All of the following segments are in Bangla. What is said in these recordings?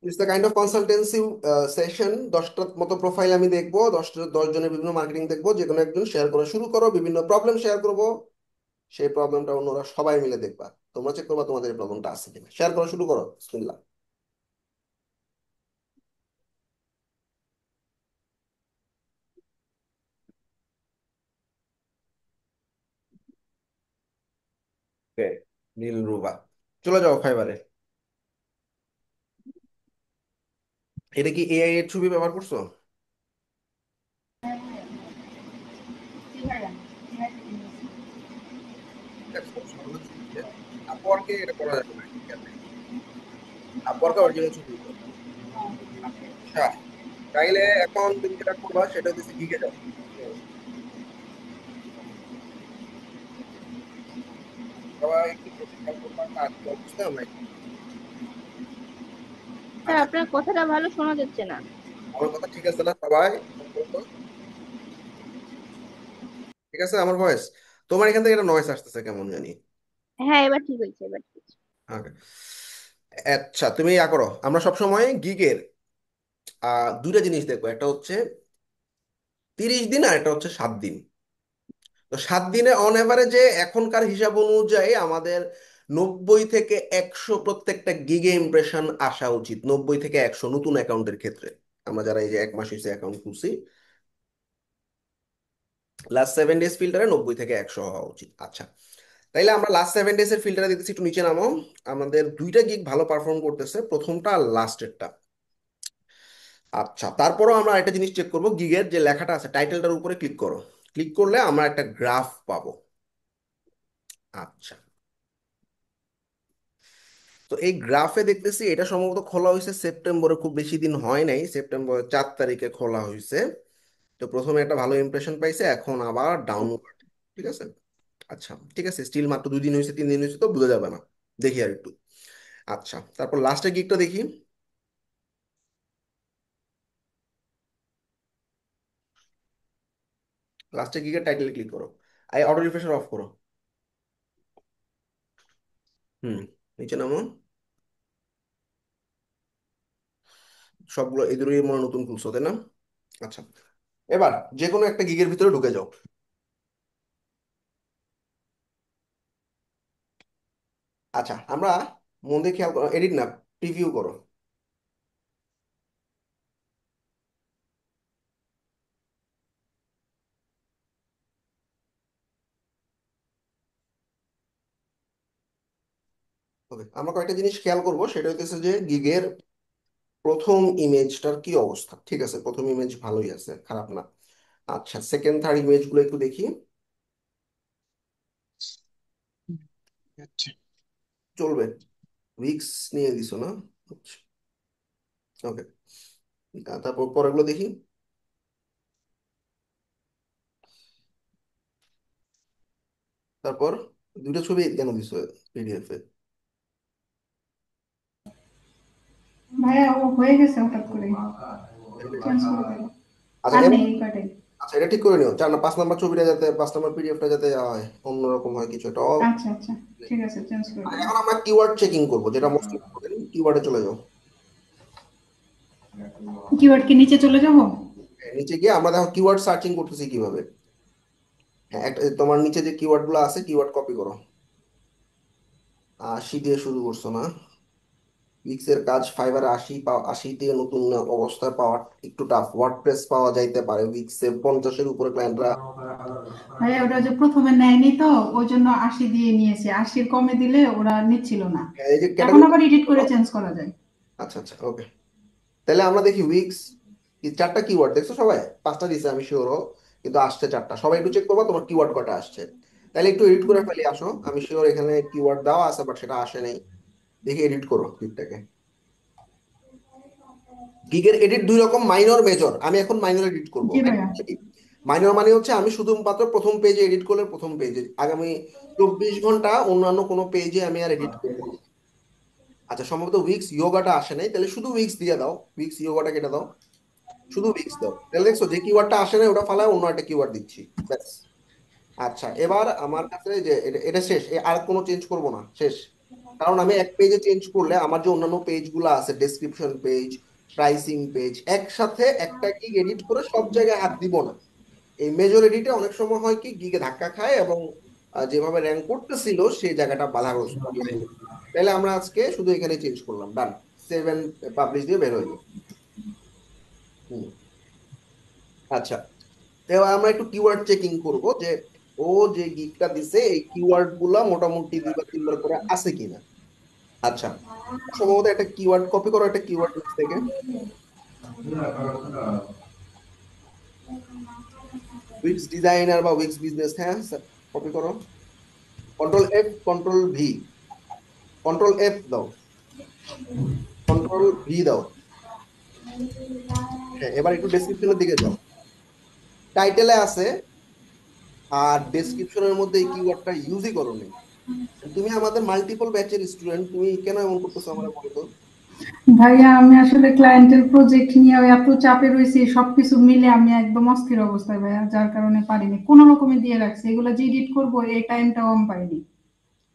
It's the kind of consultancy session. 10টার মতো প্রোফাইল আমি দেখবো, 10 জনের বিভিন্ন মার্কেটিং দেখবো, যে কোনো একজন শেয়ার করা শুরু করো, বিভিন্ন প্রবলেম শেয়ার করবো, সেই প্রবলেমটা অন্যরা সবাই মিলে দেখবা। তোমরা চেক করবা তোমাদের এই প্রবলেমটা আছে কিনা। শেয়ার করা শুরু করো, বিসমিল্লাহ। ওকে, নীল রুবা, চলে যাও ফাইবারে। এটা কি এআই এর ছবি ব্যবহার করছো? আপওয়ার্কে এটা করা যাবে না, আপওয়ার্কে অরিজিনাল ছবি দিতে হবে। আচ্ছা, তাইলে এখন তুমি যেটা করবা সেটা হচ্ছে গিগে যাও। সবাই একটু খেয়াল করবা কার কি অবস্থা আমরা। স্যার আচ্ছা, আপনার কথাটা ভালো শোনা যাচ্ছে না। আমার কথা ঠিক আছে না সবাই? ঠিক আছে আমার ভয়েস? তোমার এখান থেকে একটা নয়েস আসতেছে কেমন জানি। হ্যাঁ, এবার ঠিক হয়েছে, এবার ঠিক হয়েছে। Okay. আচ্ছা, তুমি ইয়া করো, আমরা সবসময় গিগের দুইটা জিনিস দেখবো, একটা হচ্ছে 30 দিন আর একটা হচ্ছে 7 দিন। তো 7 দিনে অন এভারেজে এখনকার হিসাব অনুযায়ী আমাদের 90 থেকে 100 প্রত্যেকটা গিগে ইমপ্রেশন আসা উচিত। 90 থেকে 100 নতুন অ্যাকাউন্টের ক্ষেত্রে, আমরা যারা এই যে 1 মাস হয়েছে অ্যাকাউন্ট খুলছি, লাস্ট 7 ডেজ ফিল্টারে 90 থেকে 100 হওয়া উচিত। আচ্ছা, তাইলে আমরা লাস্ট 7 ডেজ এর ফিল্টারে দেখতেছি, একটু নিচে নামো। আমাদের দুইটা গিগ ভালো পারফর্ম করতেছে, প্রথমটা আর লাস্টেরটা। আচ্ছা, তারপরও আমরা একটা জিনিস চেক করবো, গিগের যে লেখাটা আছে টাইটেলটার উপরে ক্লিক করো। ক্লিক করলে আমরা একটা গ্রাফ পাবো। আচ্ছা, তো এই গ্রাফে দেখতেছি এটা সম্ভবত খোলা হয়েছে সেপ্টেম্বরে, খুব বেশি দিন হয় নাই, সেপ্টেম্বরের 4 তারিখে খোলা হয়েছে। তো প্রথমে একটা ভালো ইমপ্রেশন পাইছে, এখন আবার ডাউনওয়ার্ড। ঠিক আছে। আচ্ছা, ঠিক আছে, স্টিল মাত্র 2 দিন হয়েছে, 3 দিন হয়েছে, তো বোঝা যাবে না। দেখি আর একটু। আচ্ছা, তারপর লাস্টের গিকটা দেখি। লাস্টের গিকের টাইটেলে ক্লিক করো। আই অটো রিফ্রেশার অফ করো। হুম, নিচে নামো। সবগুলো এদেরই মনে হয় নতুন খুলছো, তাই না? আচ্ছা, এবার যে কোনো একটা গিগের ভিতরে ঢুকে যাও। আচ্ছা, আমরা মন দিয়ে খেয়াল করো, এডিট না, প্রিভিউ করো। ওকে, আমরা কয়েকটা জিনিস খেয়াল করব, সেটা হচ্ছে যে গিগের প্রথম ইমেজটার কি অবস্থা। ঠিক আছে, প্রথম ইমেজ ভালোই আছে, খারাপ না। আচ্ছা, সেকেন্ড থার্ড ইমেজ গুলো একটু দেখি। আচ্ছা। চলবে। উইক্স নিয়ে দিছো না? আচ্ছা, ওকে। তারপর পরেরগুলো দেখি। তারপর দুটো ছবি কেন দিছো পিডিএফ এ? ভাইয়া ও হয়ে গেছে হঠাৎ করে চেঞ্জ করে দিল। আচ্ছা, আর নেই এই কয়টাই। আচ্ছা, এটা ঠিক করে নিও, 4 5 নাম্বার ছবিটা যাতে, 5 নাম্বার পিডিএফটা যাতে হয় অন্যরকম হয় কিছু একটা। আচ্ছা আচ্ছা, ঠিক আছে চেঞ্জ করে আর দিলাম। এখন আমরা কিওয়ার্ড চেকিং করবো, যেটা মোস্ট ইম্পর্টেন্ট। কিওয়ার্ডে চলে যাও। কিওয়ার্ড কি নিচে চলে যাব? হ্যাঁ, নিচে গিয়ে আমরা দেখো কিওয়ার্ড সার্চিং করতেছি কিভাবে। হ্যাঁ, একটা তোমার নিচে যে কিওয়ার্ড গুলো আছে, কিওয়ার্ড কপি করো। 80 দিয়ে শুরু করছো না? উইক্স এর কাজ ফাইবারে 80 দিয়ে নতুন অবস্থায় পাওয়া একটু টাফ। ওয়ার্ডপ্রেস পাওয়া যাইতে পারে, উইক্সে 50-এর উপরে ক্লায়েন্টরা। ভাইয়া ওটা যে প্রথমে নেয়নি তো, ওই জন্য 80 দিয়ে নিয়েছে, 80 কমে দিলে ওরা নিচ্ছিল না। এই যে এখন ক্যাটাগরি। আবার এডিট করে চেঞ্জ করা যায়। আচ্ছা আচ্ছা, ওকে। তাহলে আমরা দেখি উইক্স, 4টা কিওয়ার্ড দেখছো সবাই? 5টা দিছে আমি শিওরও, কিন্তু আসছে 4টা। সবাই একটু চেক করবা তোমার কিওয়ার্ড কটা আসছে। তাহলে একটু এডিট করে ফেলি, আসো। আমি শিওর এখানে কিওয়ার্ড দেওয়া আছে, বাট সেটা আসে নাই। দেখি, এডিট করো ক্লিপটাকে। গিগের এডিট দুই রকম, মাইনর মেজর। আমি এখন মাইনর এডিট করব। জি ভাইয়া। মাইনর মানে হচ্ছে আমি শুধুমাত্র প্রথম পেজে এডিট করলে প্রথম পেজে, আগামী 24 ঘন্টা অন্যান্য কোনো পেজে আমি আর এডিট করবো না। আচ্ছা, সম্ভবত উইক্স ইয়োগাটা আসে নাই, তাহলে শুধু উইক্স দিয়ে দাও, উইক্স ইয়োগাটা কেটে দাও, শুধু উইক্স দাও। তাহলে দেখছো যে কিওয়ার্ডটা আসে না ওটা ফালায় অন্য একটা কিওয়ার্ড দিচ্ছি, ব্যাস। আচ্ছা, এবার আমার কাছে যে এটা এটা শেষ, আর কোনো চেঞ্জ করব না, শেষ। কারণ আমি এক পেজে চেঞ্জ করলে আমার যে অন্যান্য পেজগুলো আছে, ডেসক্রিপশন পেজ, প্রাইসিং পেজ, একসাথে একটা গিগ এডিট করে সব জায়গায় হাত দিব না। এই মেজর এডিটে অনেক সময় হয় কি গিগে ধাক্কা খায় এবং যেভাবে র্যাঙ্ক করতেছিল সেই জায়গাটা বাধাগ্রস্ত হয়। তাহলে আমরা আজকে শুধু এখানে চেঞ্জ করলাম, ডান, 7 পাবলিশ দিয়ে বের হইলো। হুম। আচ্ছা, এবার আমরা একটু কিওয়ার্ড চেকিং করব যে ও যে গিগটা দিছে এই কিওয়ার্ড গুলা মোটামুটি 2 বার 3 বার করে আছে কিনা। আচ্ছা, সম্ভবত একটা কিওয়ার্ড কপি করো, একটা কিওয়ার্ড লিস্ট থেকে উইক্স ডিজাইনার বা উইক্স বিজনেস, হ্যাঁ কপি করো, control F, control V, control F দাও, কন্ট্রোল ভি দাও। হ্যাঁ, এবার একটু ডেসক্রিপশনের দিকে যাও। টাইটেলে আছে আর ডেসক্রিপশনের মধ্যে এই কিওয়ার্ডটা ইউজই করো নি। তুমি আমাদের মাল্টিপল ব্যাচের স্টুডেন্ট, তুমি কেন এমন করতেছো আমার বলতো। ভাইয়া আমি আসলে ক্লায়েন্টের প্রজেক্ট নিয়ে এত চাপে রয়েছি, সবকিছু মিলে আমি একদম অস্থির অবস্থায় ভাইয়া, যার কারণে পারিনি, কোনো রকমে দিয়ে রাখছি, এগুলো যে এডিট করবো এই টাইমটাও আমি পাইনি।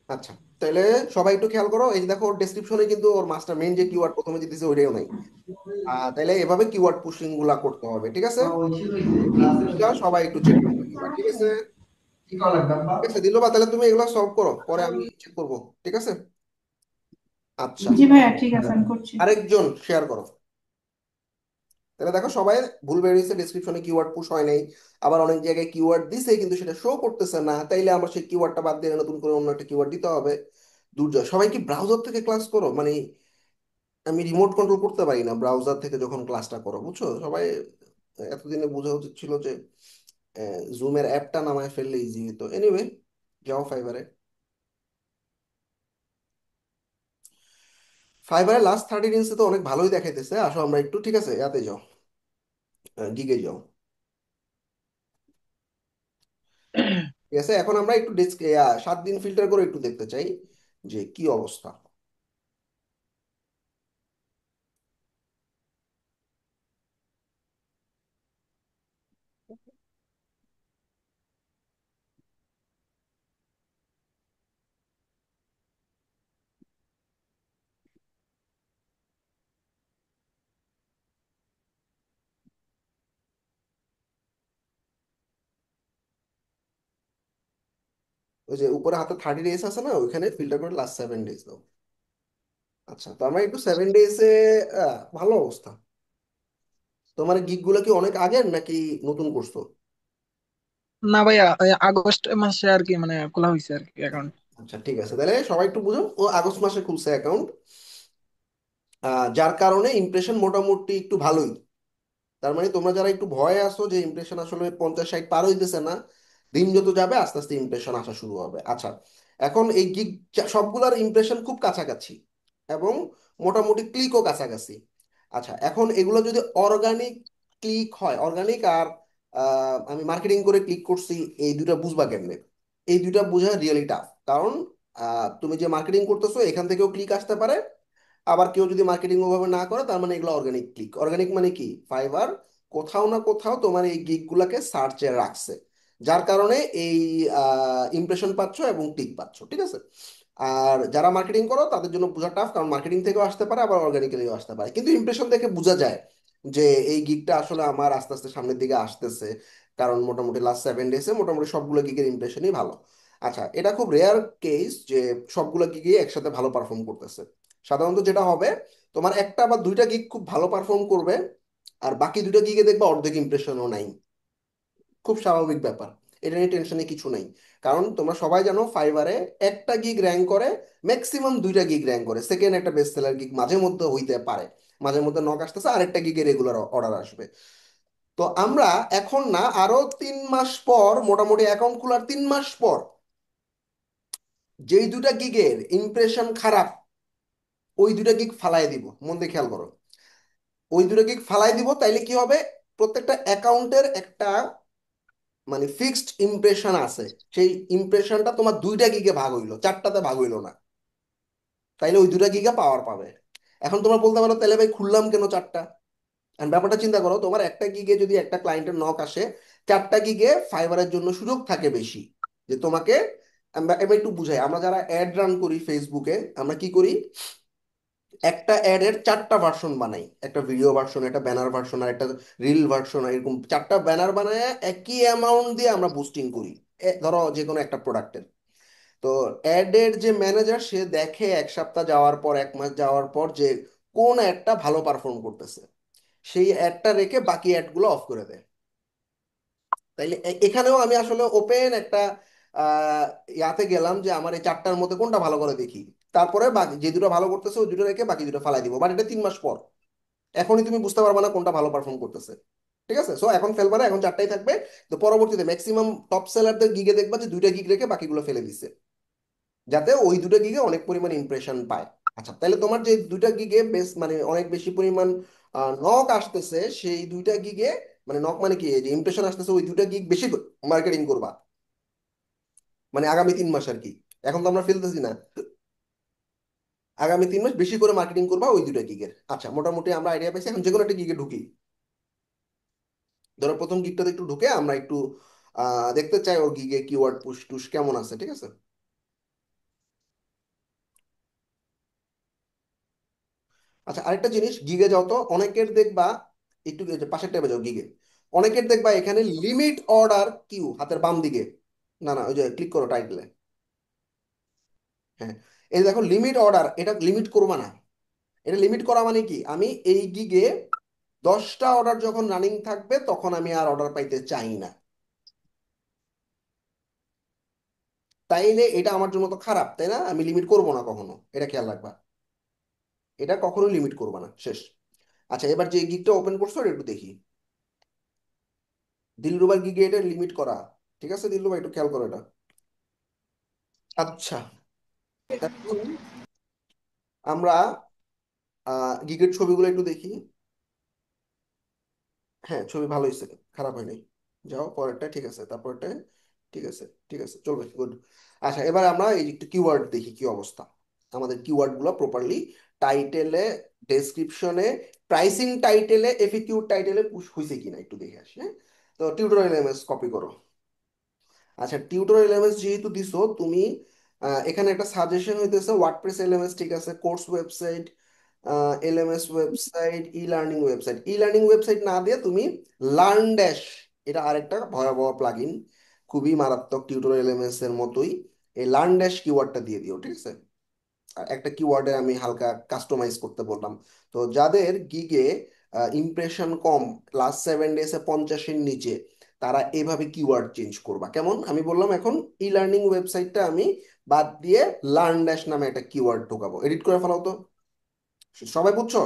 আচ্ছা, তাহলে সবাই একটু খেয়াল করো, এই যে দেখো ওর ডেসক্রিপশনে কিন্তু ওর মাস্টার মেইন যে কিওয়ার্ড প্রথমে যে দিছে ওইটাও নাই। তাইলে এভাবে কিওয়ার্ড পুশিং গুলা করতে হবে, ঠিক আছে। এই জিনিসটা সবাই একটু চেক করে নিবা, ঠিক আছে। ঠিক আছে দিল বা, তাহলে তুমি এগুলো সলভ করো, পরে আমি চেক করবো, ঠিক আছে। আচ্ছা, জি ভাইয়া ঠিক আছে, আমি করছি। আরেকজন শেয়ার করো। তাহলে দেখো সবাই ভুল বেরিয়েছে, ডেসক্রিপশনে কিওয়ার্ড পুশ হয় নাই, আবার অনেক জায়গায় কিওয়ার্ড দিছে কিন্তু সেটা শো করতেছে না, তাইলে আমরা সেই কিওয়ার্ডটা বাদ দিয়ে নতুন করে অন্য একটা কিওয়ার্ড দিতে হবে। দুর্জয়, সবাই কি ব্রাউজার থেকে ক্লাস করো? মানে আমি রিমোট কন্ট্রোল করতে পারি না ব্রাউজার থেকে যখন ক্লাসটা করো, বুঝছো সবাই। এতদিনে বোঝা উচিত ছিল যে জুমের অ্যাপটা নামায় ফেললে ইজি হতো। এনিওয়ে, যাও ফাইবারে। ফাইবারে লাস্ট 30 দিনসে তো অনেক ভালোই দেখাইতেছে, আসো আমরা একটু, ঠিক আছে, ইয়াতে যাও, গিগে যাও। ঠিক আছে, এখন আমরা একটু 7 দিন ফিল্টার করে একটু দেখতে চাই যে কি অবস্থা। ওই যে উপরে হাতে 30 ডেজ আছে না, ওইখানে ফিল্টার করে লাস্ট 7 ডেজ দাও। আচ্ছা, তো আমরা একটু 7 ডেজে, ভালো অবস্থা। তোমার গিগ গুলো কি অনেক আগের নাকি নতুন করছো? না ভাইয়া, এই আগস্ট মাসে আর কি মানে খোলা হয়েছে আর কি অ্যাকাউন্ট। আচ্ছা ঠিক আছে, তাহলে সবাই একটু বুঝো, ও আগস্ট মাসে খুলছে অ্যাকাউন্ট, যার কারণে ইমপ্রেশন মোটামুটি একটু ভালোই। তার মানে তোমরা যারা একটু ভয়ে আসো যে ইমপ্রেশন আসলে 50-60 পার হইতেছে না, দিন যত যাবে আস্তে আস্তে ইমপ্রেশন আসা শুরু হবে। আচ্ছা, এখন এই গিগ সবগুলার ইমপ্রেশন খুব কাছাকাছি এবং মোটামুটি ক্লিকও কাছাকাছি। আচ্ছা, এখন এগুলো যদি অর্গানিক ক্লিক হয়, অর্গানিক আর আমি মার্কেটিং করে ক্লিক করছি, এই দুটা বুঝবা কেমনে? এই দুটা বোঝা রিয়েলি টাফ, কারণ তুমি যে মার্কেটিং করতেছো এখান থেকেও ক্লিক আসতে পারে, আবার কেউ যদি মার্কেটিং ওভাবে না করে তার মানে এগুলো অর্গানিক ক্লিক। অর্গানিক মানে কি, ফাইবার কোথাও না কোথাও তোমার এই গিগ গুলাকে সার্চে রাখছে, যার কারণে এই ইমপ্রেশন পাচ্ছ এবং ক্লিক পাচ্ছ, ঠিক আছে। আর যারা মার্কেটিং করো তাদের জন্য বোঝা টাফ, কারণ মার্কেটিং থেকেও আসতে পারে আবার অর্গানিক্যালিও আসতে পারে, কিন্তু ইমপ্রেশন দেখে বোঝা যায় যে এই গিগটা আসলে আমার আস্তে আস্তে সামনের দিকে আসতেছে, কারণ মোটামুটি লাস্ট 7 ডেজে মোটামুটি সবগুলো গিগের ইমপ্রেশনই ভালো। আচ্ছা, এটা খুব রেয়ার কেস যে সবগুলো গিগে একসাথে ভালো পারফর্ম করতেছে। সাধারণত যেটা হবে, তোমার একটা বা দুইটা গিগ খুব ভালো পারফর্ম করবে, আর বাকি দুইটা গিগে দেখবা অর্ধেক ইমপ্রেশনও নাই। খুব স্বাভাবিক ব্যাপার, এটা নিয়ে টেনশনে কিছু নাই। কারণ তোমরা সবাই জানো ফাইবারে একটা গিগ র্যাঙ্ক করে, ম্যাক্সিমাম দুইটা গিগ র্যাঙ্ক করে, সেকেন্ড একটা বেস্ট সেলার গিগ মাঝে মধ্যে হইতে পারে, মাঝে মধ্যে নক আসতেছে আরেকটা গিগে রেগুলার অর্ডার আসবে। তো আমরা এখন না, আরো 3 মাস পর, মোটামুটি অ্যাকাউন্ট খোলার 3 মাস পর, যেই দুটা গিগের ইমপ্রেশন খারাপ ওই দুটা গিগ ফালাই দিব, মন দিয়ে খেয়াল করো। ওই দুটো গিগ ফালাই দিব, তাইলে কি হবে, প্রত্যেকটা অ্যাকাউন্টের একটা মানে ফিক্সড ইমপ্রেশন আছে, সেই ইমপ্রেশনটা তোমার দুইটা গিগে ভাগ হইলো, চারটাতে ভাগ হইলো না, তাইলে ওই দুটা গিগে পাওয়ার পাবে। এখন তোমরা বলতে পারো তাহলে ভাই খুললাম কেন চারটা? And ব্যাপারটা চিন্তা করো, তোমার একটা গিগে যদি একটা ক্লায়েন্টের নক আসে, 4টা গিগে ফাইবারের জন্য সুযোগ থাকে বেশি যে তোমাকে আমরা এবার একটু বুঝাই, আমরা যারা অ্যাড রান করি ফেসবুকে, আমরা কি করি, একটা অ্যাডের চারটা ভার্সন বানাই, একটা ভিডিও ভার্সন, একটা ব্যানার ভার্সন, আর একটা রিল ভার্সন, এরকম চারটা ব্যানার বানায় একই অ্যামাউন্ট দিয়ে আমরা বুস্টিং করি, ধরো যে কোনো একটা প্রোডাক্টের। তো অ্যাডের যে ম্যানেজার সে দেখে এক সপ্তাহ যাওয়ার পর, এক মাস যাওয়ার পর, যে কোন অ্যাডটা ভালো পারফর্ম করতেছে, সেই অ্যাডটা রেখে বাকি অ্যাডগুলো অফ করে দেয়। তাইলে এখানেও আমি আসলে ওপেন একটা আহ ইয়াতে গেলাম যে আমার এই চারটার মধ্যে কোনটা ভালো করে দেখি, তারপরে বাকি যে দুটো ভালো করতেছে ওই দুটো রেখে বাকি দুটো ফালাই দিব, বাট এটা 3 মাস পর। এখনই তুমি বুঝতে পারবে না কোনটা ভালো পারফর্ম করতেছে। ঠিক আছে, সো এখন ফেলবা না, এখন চারটাই থাকবে। তো পরবর্তীতে ম্যাক্সিমাম টপ সেলারদের গিগে দেখবা যে দুইটা গিগ রেখে বাকিগুলো ফেলে দিচ্ছে, যাতে ওই দুটো গিগে অনেক পরিমাণ ইমপ্রেশন পায়। আচ্ছা, তাহলে তোমার যে দুইটা গিগে বেশ মানে অনেক বেশি পরিমাণ নক আসতেছে, সেই দুইটা গিগে, মানে নক মানে কি, এই যে ইমপ্রেশন আসতেছে, ওই দুইটা গিগ বেশি মার্কেটিং করবা, মানে আগামী 3 মাস আর কি। এখন তো আমরা ফেলতেছি না, আগামী 3 মাস বেশি করে মার্কেটিং করবা ওই দুইটা গিগের। আচ্ছা, মোটামুটি আমরা আইডিয়া পাইছি, এখন যে কোনো একটা গিগে ঢুকি। ধরো প্রথম গিগটাতে একটু ঢুকে আমরা একটু দেখতে চাই ওর গিগে কিওয়ার্ড পুশ টুশ কেমন আছে, ঠিক আছে। আচ্ছা, আরেকটা জিনিস, গিগে যাও তো, অনেকের দেখবা, একটু এই যে পাশের ট্যাবে যাও গিগে, অনেকের দেখবা এখানে লিমিট অর্ডার কিউ হাতের বাম দিকে, না না ওই যে ক্লিক করো টাইটেলে। হ্যাঁ, এই দেখো লিমিট অর্ডার, এটা লিমিট করবা না। এটা লিমিট করা মানে কি, আমি এই গিগে 10টা অর্ডার যখন রানিং থাকবে তখন আমি আর অর্ডার পাইতে চাই না। তাইলে এটা আমার জন্য তো খারাপ, তাই না? আমি লিমিট করবো না কখনো, এটা খেয়াল রাখবা। এটা কখনোই লিমিট করবা না, শেষ। আচ্ছা, এবার যে গিগটা ওপেন করছো এটা একটু দেখি। দিলরুবার গিগে এটা লিমিট করা, ঠিক আছে দিলরুবা, একটু খেয়াল করো এটা। আচ্ছা, এখন আমরা গিগের ছবিগুলো একটু দেখি। হ্যাঁ, ছবি ভালো হয়েছে, খারাপ হয়নি। যাও পরেরটা, ঠিক আছে, তারপরটা ঠিক আছে, ঠিক আছে, চলবে, গুড। আচ্ছা, এবার আমরা এই একটু কিওয়ার্ড দেখি কি অবস্থা, আমাদের কিওয়ার্ড গুলো প্রপারলি টাইটেলে, ডেসক্রিপশনে, প্রাইসিং টাইটেলে, এফিকিউ টাইটেলে পুশ হয়েছে কিনা একটু দেখে আসি, হ্যাঁ। তো টিউটোরিয়াল এমএস কপি করো। আচ্ছা, টিউটোরিয়াল এলএমএস যেহেতু দিছো তুমি, এখানে একটা সাজেশন হইতেছে ওয়ার্ডপ্রেস এলএমএস, ঠিক আছে, course website, LMS website, e learning website. E learning website না দিয়ে তুমি লার্ন ড্যাশ, এটা আরেকটা ভয়াবহ প্লাগইন, খুবই মারাত্মক, টিউটোরিয়াল এলএমএস এর মতোই। এই লার্ন ড্যাশ কিওয়ার্ডটা দিয়ে দিও, ঠিক আছে। আর একটা কিওয়ার্ডে আমি হালকা কাস্টমাইজ করতে বললাম। তো যাদের গিগে ইমপ্রেশন কম, লাস্ট 7 ডেজে 50-এর নিচে, তারা এভাবে কিওয়ার্ড চেঞ্জ করবা। কেমন, আমি বললাম এখন ই লার্নিং ওয়েবসাইটটা আমি বাদ দিয়ে লার্ন ড্যাশ নামে একটা কিওয়ার্ড ঢোকাবো, এডিট করে ফেলাও তো। সবাই বুঝছো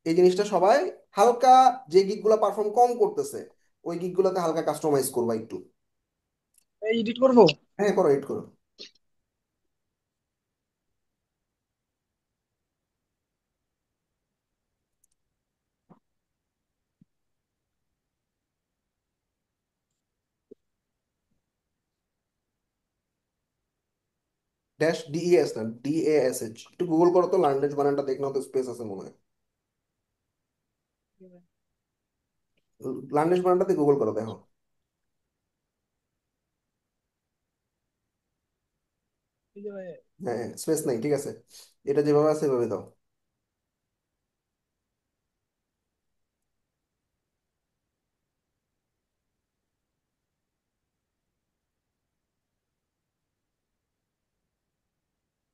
এই জিনিসটা? সবাই হালকা, যে গিগগুলো পারফর্ম কম করতেছে ওই গিগগুলোতে হালকা কাস্টমাইজ করবা একটু। এডিট করবো? হ্যাঁ, করো, এডিট করো। ড্যাশ ডিইএস না ডিএএসএইচ, একটু গুগল করো তো, লার্ন ড্যাশ বানানটা দেখ নাও তো, স্পেস আছে মনে হয়। লার্নেশ বানানটাতে গুগল করো, দেখো। এই যে ভাই, হ্যাঁ, স্পেস নাই, ঠিক আছে, এটা যেভাবে আছে সেভাবে দাও।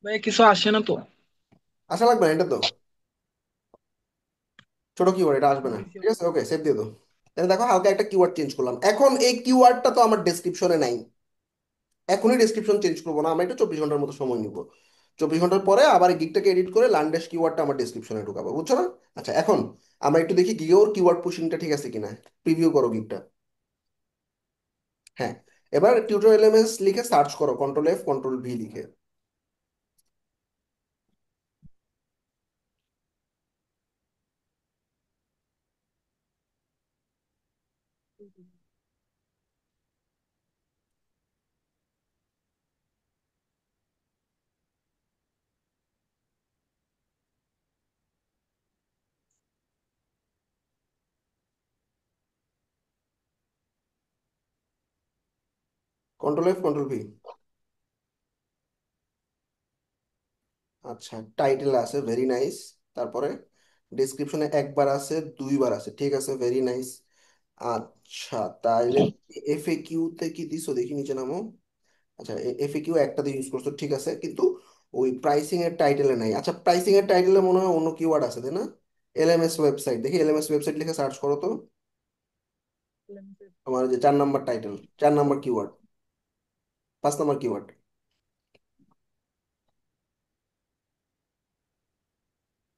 ভাই কিছু আসে না তো। আশা লাগবে না, এটা তো ছোট কিওয়ার্ড, এটা আসবে না, দিছি। ঠিক আছে, ওকে, সেভ দিয়ে দাও। তাহলে দেখো হালকা একটা কিওয়ার্ড চেঞ্জ করলাম, এখন এই কিওয়ার্ডটা তো আমার ডেসক্রিপশনে নাই, এখনই ডেসক্রিপশন চেঞ্জ করবো না, আমরা একটু 24 ঘন্টার মতো সময় নিব। 24 ঘন্টার পরে আবার এই গিকটাকে এডিট করে লার্নডেশ কিওয়ার্ডটা আমার ডেসক্রিপশনে ঢুকাবো, বুঝছো না? আচ্ছা, এখন আমরা একটু দেখি গিয়েওর কিওয়ার্ড পুশিংটা ঠিক আছে কিনা, প্রিভিউ করো গিকটা। হ্যাঁ, এবার টিউটোরিয়াল এমএস লিখে সার্চ করো, কন্ট্রোল এফ কন্ট্রোল ভি লিখে। Control F control V. আচ্ছা, টাইটেল আছে, ভেরি নাইস। তারপরে ডেসক্রিপশনে একবার আছে, দুইবার আছে, ঠিক আছে, ভেরি নাইস। আচ্ছা, তাইলে এফএকিউ তে কি দিছো দেখি, নিচে নামো। আচ্ছা, এফএকিউ একটাতে ইউজ করছো, ঠিক আছে, কিন্তু ওই প্রাইসিং এর টাইটেলে নাই। আচ্ছা, প্রাইসিং এর টাইটেলে মনে হয় অন্য কিওয়ার্ড আছে, তাই না? এলএমএস ওয়েবসাইট, দেখি এলএমএস ওয়েবসাইট লিখে সার্চ করো তো। আমার যে 4 number title, 4 number keyword, 5 number keyword.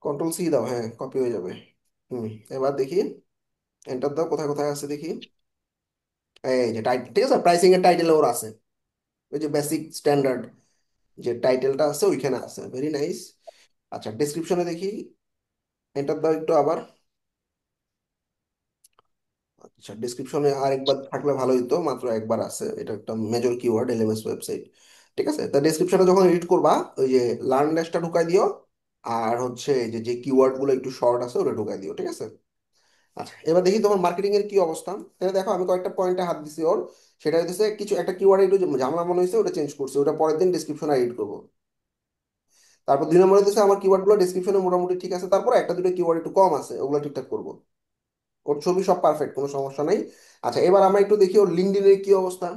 Control C দাও, হ্যাঁ, কপি হয়ে যাবে। হুম, এবার দেখি, এন্টার দাও, কোথায় কোথায় আছে দেখি। এই যে টাইটেল, ঠিক আছে, প্রাইসিং এর টাইটেল ওর আছে, ওই যে বেসিক স্ট্যান্ডার্ড যে টাইটেলটা আছে ওইখানে আছে, ভেরি নাইস। আচ্ছা, ডেসক্রিপশনে দেখি, এন্টার দাও একটু আবার। আচ্ছা, ডিসক্রিপশনে আরেকবার থাকলে ভালো হতো, মাত্র একবার আছে, এটা একটা মেজর কিওয়ার্ড, এলএমএস ওয়েবসাইট। ঠিক আছে, তা ডেসক্রিপশনে যখন এডিট করবা, ওই যে লার্ন ড্যাশটা ঢুকাই দিও, আর হচ্ছে এই যে যে কিওয়ার্ড গুলো একটু শর্ট আছে ওটা ঢুকাই দিও, ঠিক আছে। আচ্ছা, এবার দেখি তোমার মার্কেটিং এর কি অবস্থা। তাহলে দেখো, আমি কয়েকটা পয়েন্টে হাত দিছি ওর। সেটা হচ্ছে কিছু একটা কিওয়ার্ড একটু ঝামেলা মনে হয়েছে, ওটা চেঞ্জ করছে, ওটা পরের দিন ডিসক্রিপশনে এডিট করবো। তারপর 2 নম্বরে দিচ্ছে আমার কিওয়ার্ড গুলো ডিসক্রিপশনে মোটামুটি ঠিক আছে, তারপর একটা দুটো কিওয়ার্ড একটু কম আছে, ওগুলো ঠিকঠাক করবো। ওর ছবি সব পারফেক্ট, কোনো সমস্যা নেই। আচ্ছা, এবার আমরা একটু দেখি ওর লিঙ্কডইনের কি অবস্থা।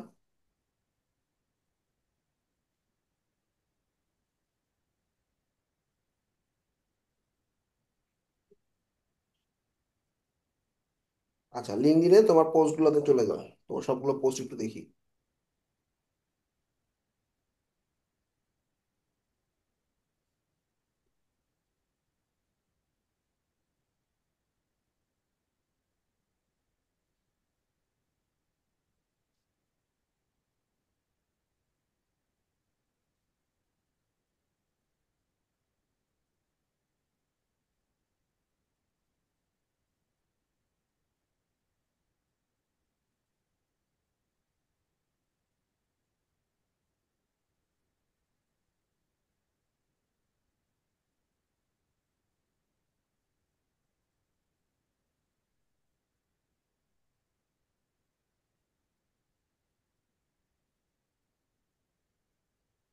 আচ্ছা, লিঙ্কডইনে তোমার পোস্ট গুলোতে চলে যাও, তোমার সবগুলো পোস্ট একটু দেখি।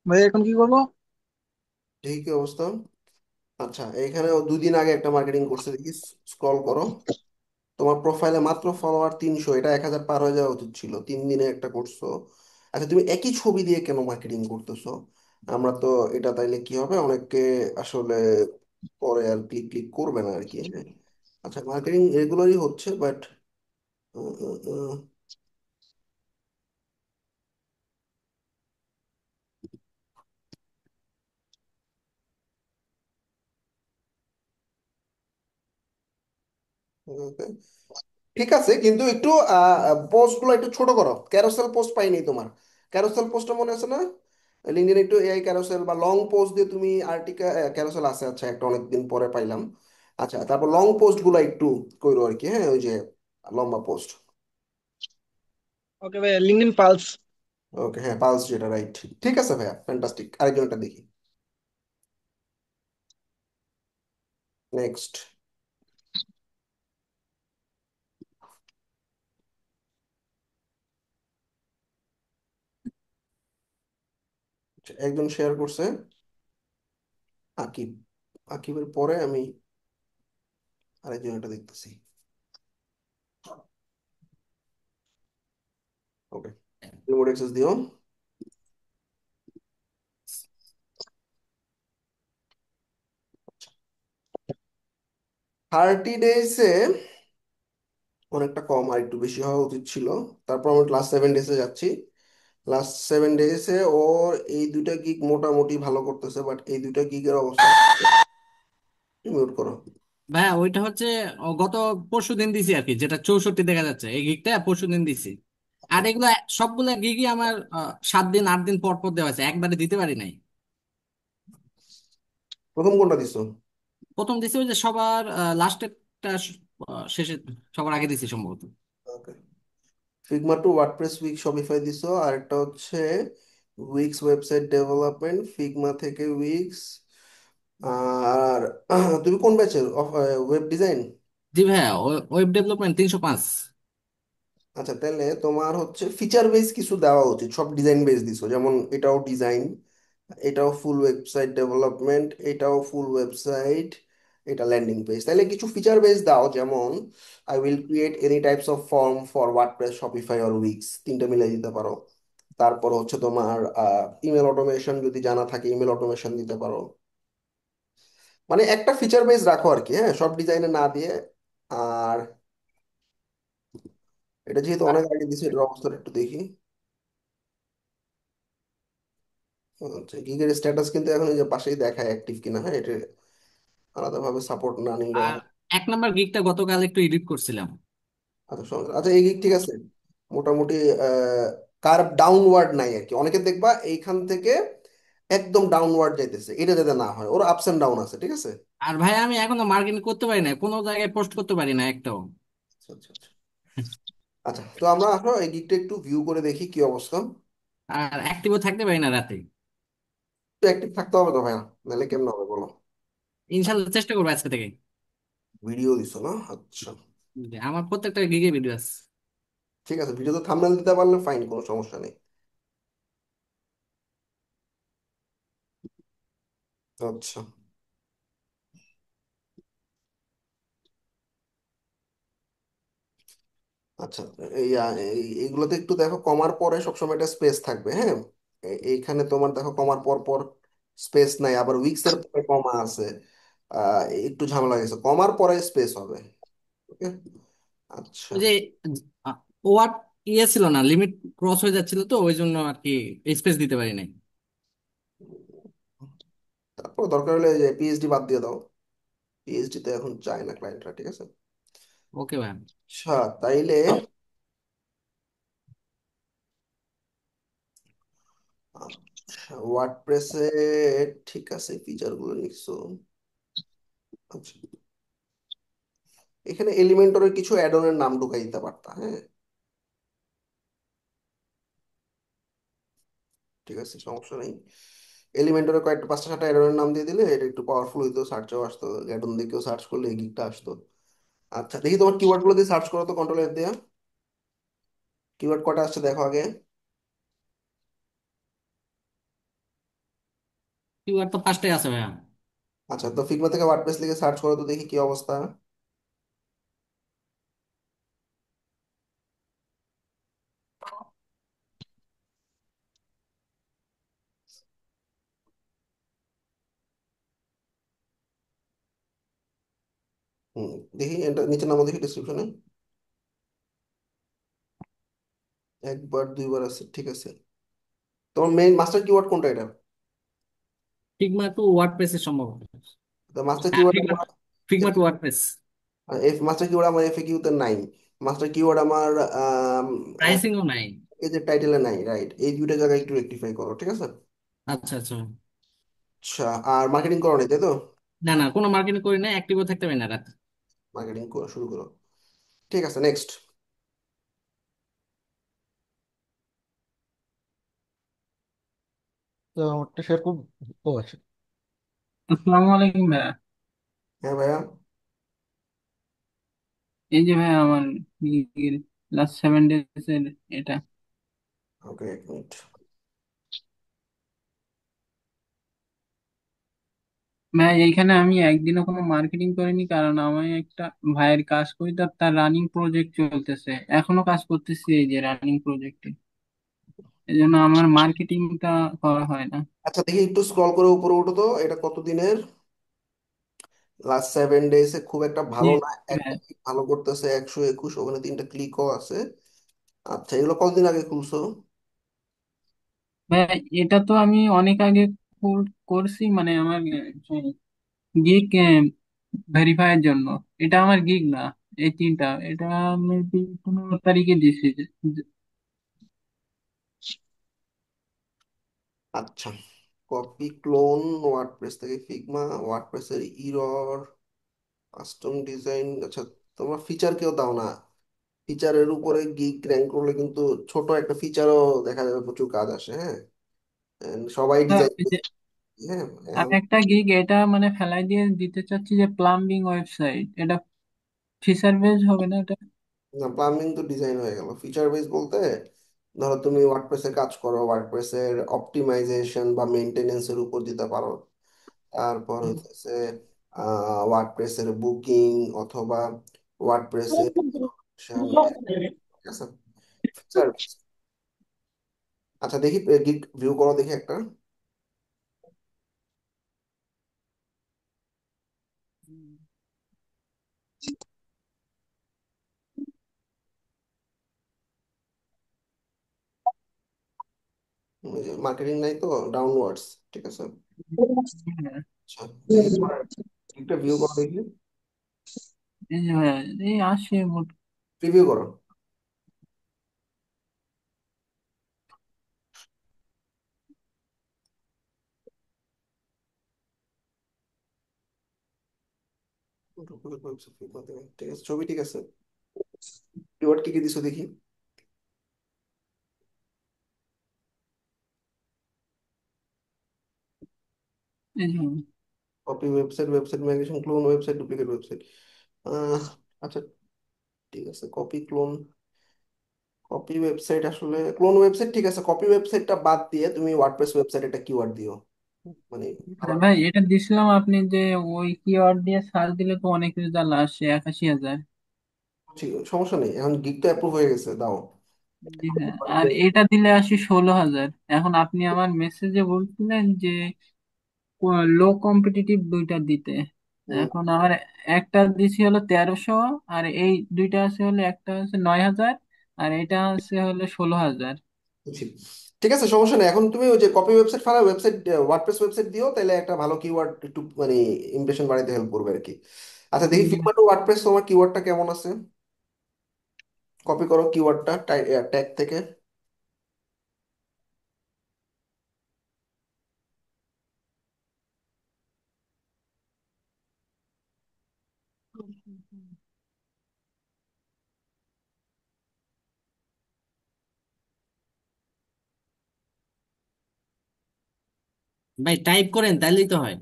ভাই এখন কি করবো? দেখি কি অবস্থা। আচ্ছা, এখানে ও 2 দিন আগে একটা মার্কেটিং করছে দেখি, স্ক্রল করো। তোমার প্রোফাইলে মাত্র ফলোয়ার 300, এটা 1,000 পার হয়ে যাওয়া উচিত ছিল, 3 দিনে একটা করছো। আচ্ছা, তুমি একই ছবি দিয়ে কেন মার্কেটিং করতেছো? আমরা তো, এটা তাইলে কি হবে, অনেককে আসলে পরে আর ক্লিক ক্লিক করবে না আর কি, হ্যাঁ। আচ্ছা, মার্কেটিং রেগুলারই হচ্ছে, বাট ঠিক আছে, কিন্তু একটু পোস্ট গুলো একটু ছোট করো, ক্যারোসেল পোস্ট পাইনি তোমার। ক্যারোসেল পোস্টটা মনে আছে না? লিঙ্কডইন একটু এআই ক্যারোসেল বা লং পোস্ট দিয়ে তুমি আর্টিকেল, ক্যারোসেল আছে, আচ্ছা, একটা অনেকদিন পরে পাইলাম। আচ্ছা, তারপর লং পোস্ট গুলো একটু করো আর কি, হ্যাঁ, ওই যে লম্বা পোস্ট। ওকে ভাই, লিঙ্কডইন পালস। ওকে, হ্যাঁ, পালস, যেটা রাইট। ঠিক আছে ভাইয়া, ফ্যান্টাস্টিক, আরেকজনটা দেখি। নেক্সট। একজন শেয়ার করছে, আকিব। আকিবের পরে আমি আরেকজন, এটা দেখতেছি। ওকে, রিমোট অ্যাক্সেস দিও। 30 ডেজে অনেকটা কম, আর একটু বেশি হওয়া উচিত ছিল। তারপর আমরা লাস্ট 7 ডেজে যাচ্ছি। লাস্ট 7 ডেজে ওর এই দুইটা গিগ মোটামুটি ভালো করতেছে, বাট এই দুইটা গিগের অবস্থা, মিউট করো। ভাইয়া ওইটা হচ্ছে গত পরশু দিন দিছি আর কি, যেটা 64 দেখা যাচ্ছে, এই গিগটা পরশু দিন দিছি। আর এগুলো সবগুলা গিগই আমার 7 দিন 8 দিন পর পর দেওয়া আছে, একবারে দিতে পারি নাই। প্রথম কোনটা দিছো? প্রথম দিছি ওই যে সবার লাস্টেরটা, শেষে, সবার আগে দিছি সম্ভবত। Okay, Figma to WordPress Wix Shopify দিছো, আর একটা হচ্ছে উইক্স ওয়েবসাইট ডেভেলপমেন্ট, ফিগমা থেকে উইক্স। আর তুমি কোন ব্যাচের, ওয়েব ডিজাইন? জি ভাইয়া, ওয়েব ডেভেলপমেন্ট 305। আচ্ছা, তাহলে তোমার হচ্ছে ফিচার বেস কিছু দেওয়া উচিত, সব ডিজাইন বেস দিছো, যেমন এটাও ডিজাইন, এটাও ফুল ওয়েবসাইট ডেভেলপমেন্ট, এটাও ফুল ওয়েবসাইট, এটা ল্যান্ডিং পেজ। তাহলে কিছু ফিচার বেস দাও, যেমন I will create any types of form for WordPress, Shopify or weeks, তিনটা মিলাই দিতে পারো। তারপর হচ্ছে তোমার ইমেল অটোমেশন যদি জানা থাকে ইমেল অটোমেশন দিতে পারো। মানে একটা ফিচার বেস রাখো আর কি, হ্যাঁ, সব ডিজাইনে না দিয়ে। আর এটা যেহেতু অনেক আগে দিছে, এটার অবস্থাটা একটু দেখি। আচ্ছা, গিগের স্ট্যাটাস কিন্তু এখন এই যে পাশেই দেখায় অ্যাক্টিভ কিনা, হ্যাঁ, এটা আলাদাভাবে সাপোর্ট না নিলেও আর হয়। 1 নম্বর গিগটা গতকাল একটু এডিট করছিলাম। আচ্ছা আচ্ছা, এই গিগ ঠিক আছে মোটামুটি। কার ডাউনওয়ার্ড নাই আর কি, অনেকে দেখবা এইখান থেকে একদম ডাউনওয়ার্ড যাইতেছে, এটা যাতে না হয়, ওর আপস এন্ড ডাউন আছে, ঠিক আছে। আর ভাই আমি এখনো মার্কেটিং করতে পারি না, কোনো জায়গায় পোস্ট করতে পারি না একটাও। আচ্ছা আচ্ছা আচ্ছা। আচ্ছা, তো আমরা আসো এই গিগটা একটু ভিউ করে দেখি কি অবস্থা। আর অ্যাক্টিভও থাকতে পারি না রাতে। একটু অ্যাক্টিভ থাকতে হবে তো ভাইয়া, নাহলে কেমন হবে বলো। ইনশাল্লাহ চেষ্টা করবো আজকে থেকে। ভিডিও দিছো না, আচ্ছা। যে আমার প্রত্যেকটা গিগে ভিডিও আছে। ঠিক আছে, ভিডিওতে থাম্বনেল দিতে পারলে ফাইন, কোনো সমস্যা নেই। আচ্ছা আচ্ছা, এইগুলোতে একটু দেখো, কমার পরে সবসময় একটা স্পেস থাকবে, হ্যাঁ। এইখানে তোমার দেখো কমার পর পর স্পেস নাই, আবার উইকস এর পরে কমা আছে। একটু ঝামেলা গেছে, কমার পরে স্পেস হবে। ওকে, আচ্ছা। ওই যে ওয়াট ইয়ে ছিল না, লিমিট ক্রস হয়ে যাচ্ছিল, তো ওই জন্য আর কি স্পেস দিতে পারি নাই। তারপর দরকার হলে যে পিএইচডি বাদ দিয়ে দাও, পিএইচডি তে এখন চায় না ক্লায়েন্টরা, ঠিক আছে। ওকে ভাই। আচ্ছা, তাইলে আচ্ছা, ওয়ার্ডপ্রেসে ঠিক আছে, ফিচার গুলো লিখছো। আচ্ছা, এখানে এলিমেন্টরের কিছু অ্যাডনের নাম ঢুকাই দিতে পারতা, হ্যাঁ। ঠিক আছে, সমস্যা নেই। এলিমেন্টরের কয়েকটা পাঁচটা সাতটা অ্যাডনের নাম দিয়ে দিলে এটা একটু পাওয়ারফুল হইতো, সার্চেও আসতো, অ্যাডন দিয়ে কেউ সার্চ করলে এই গিকটা আসতো। আচ্ছা, দেখি তোমার কিওয়ার্ড গুলো দিয়ে সার্চ করো তো, কন্ট্রোল এফ দিয়ে। কিওয়ার্ড কটা আসছে দেখো আগে। কিউআর তো ফার্স্টে আছে ভাইয়া। আচ্ছা, তো ফিগমা থেকে ওয়ার্ডপ্রেস লিখে সার্চ করো তো, দেখি কি অবস্থা। হুম, দেখি এটা নিচে নামো দেখি ডিসক্রিপশনে। একবার দুইবার আছে, ঠিক আছে। তোমার মেইন মাস্টার কিওয়ার্ড কোনটা এটা? ফিগমা টু ওয়ার্ডপ্রেস এর সম্ভব। তো মাস্টার হ্যাঁ কিওয়ার্ড ফিগমা, আমার Figma to WordPress. F master keyword আমার এফএকিউ তে নাই। মাস্টার কিওয়ার্ড আমার প্রাইসিংও নাই। এই যে টাইটেলে নাই, রাইট, এই দুইটা জায়গায় একটু রেকটিফাই করো, ঠিক আছে। আচ্ছা আচ্ছা। আচ্ছা, আর মার্কেটিং করো নাই তাই তো? না না, কোনো মার্কেটিং করি না, অ্যাক্টিভও থাকতে পারি না রাতে। মার্কেটিং করো, শুরু করো। ঠিক আছে, নেক্সট। তো আমারটা সেরকম। ও আচ্ছা। আসসালামু আলাইকুম ভাইয়া। হ্যাঁ ভাইয়া। এই যে ভাইয়া আমার লাস্ট 7 ডেজ এর এটা। ওকে, এক মিনিট। ভাই এইখানে আমি একদিনও কোনো মার্কেটিং করিনি, কারণ আমি একটা ভাইয়ের কাজ করি, তার রানিং প্রজেক্ট চলতেছে, এখনো কাজ করতেছি এই যে রানিং প্রজেক্টে। এই জন্য আমার মার্কেটিংটা করা হয় না। আচ্ছা, দেখি একটু স্ক্রল করে উপরে উঠো তো, এটা কত দিনের? লাস্ট 7 ডেজে খুব একটা জি ভালো না। একটা ভাইয়া। click ভালো করতেছে 121, ওখানে তিনটা ক্লিকও আছে। আচ্ছা, এগুলো কতদিন আগে খুলছো? ভাইয়া এটা তো আমি অনেক আগে করছি, মানে আমার গিগ ভেরিফাইয়ের জন্য। এটা আমার গিগ না। এই তিনটা এটা মেবি 15 তারিখে দিছি। আচ্ছা, কপি ক্লোন ওয়ার্ডপ্রেস থেকে ফিগমা, ওয়ার্ডপ্রেসের ইরর, কাস্টম ডিজাইন। আচ্ছা, তোমরা ফিচার কেউ দাও না। ফিচারের উপরে গিগ র্যাঙ্ক করলে কিন্তু ছোট একটা ফিচারও দেখা যাবে প্রচুর কাজ আসে, হ্যাঁ। And সবাই ডিজাইন, হ্যাঁ, এখন আমি একটা গিগ এটা মানে ফেলাই দিয়ে দিতে চাচ্ছি, যে প্লাম্বিং ওয়েবসাইট, এটা ফিচার বেস হবে না এটা? না, প্লাম্বিং তো ডিজাইন হয়ে গেল, ফিচার বেস বলতে ধরো তুমি ওয়ার্ডপ্রেসে কাজ করো, ওয়ার্ডপ্রেসের অপটিমাইজেশন বা মেনটেনেন্সের উপর দিতে পারো। তারপর হচ্ছে ওয়ার্ডপ্রেসের বুকিং অথবা ওয়ার্ডপ্রেসের ঠিক আছে সার্ভিস। আচ্ছা দেখি গিগ ভিউ করো দেখি একটা। মার্কেটিং নাই তো, ডাউনওয়ার্ডস, ঠিক আছে। আচ্ছা দেখি তোমার একটা ভিউ করো দেখি, এই যে ভাইয়া, এই আসে প্রিভিউ করো। ঠিক আছে, ছবি ঠিক আছে, কিওয়ার্ড কি কি দিছো দেখি। এই যে copy website, website migration, clone website, duplicate website. আচ্ছা ঠিক আছে, কপি ক্লোন, কপি ওয়েবসাইট আসলে ক্লোন ওয়েবসাইট ঠিক আছে, কপি ওয়েবসাইটটা বাদ দিয়ে তুমি ওয়ার্ডপ্রেস ওয়েবসাইট একটা কিওয়ার্ড দিও, মানে আবার। ভাই, এটা দিছিলাম আপনি যে ওই কিওয়ার্ড দিয়ে সার্চ দিলে তো অনেক রেজাল্ট আসে, 81,000। ঠিক সমস্যা নেই, এখন গিগটা অ্যাপ্রুভ হয়ে গেছে, দাও। জি হ্যাঁ, আর এটা দিলে আসি 16,000। এখন আপনি আমার মেসেজে বলছিলেন যে লো কম্পিটিটিভ দুইটা দিতে। হুম, এখন আমার একটা দিছি হলো 1300, আর এই দুইটা আছে হলো, একটা আছে 9,000 আর এটা আছে হলো 16,000। বুঝছি। ঠিক আছে সমস্যা নেই, এখন তুমি ওই যে কপি ওয়েবসাইট ফালা ওয়েবসাইট, ওয়ার্ডপ্রেস ওয়েবসাইট দিও, তাহলে একটা ভালো কিওয়ার্ড একটু মানে ইমপ্রেশন বাড়াইতে হেল্প করবে আর কি। আচ্ছা দেখি জি ফিগমা টু ওয়ার্ডপ্রেস তোমার কিওয়ার্ডটা কেমন আছে, কপি করো কিওয়ার্ডটা ট্যাগ থেকে। ভাই টাইপ করেন তাইলেই তো হয়।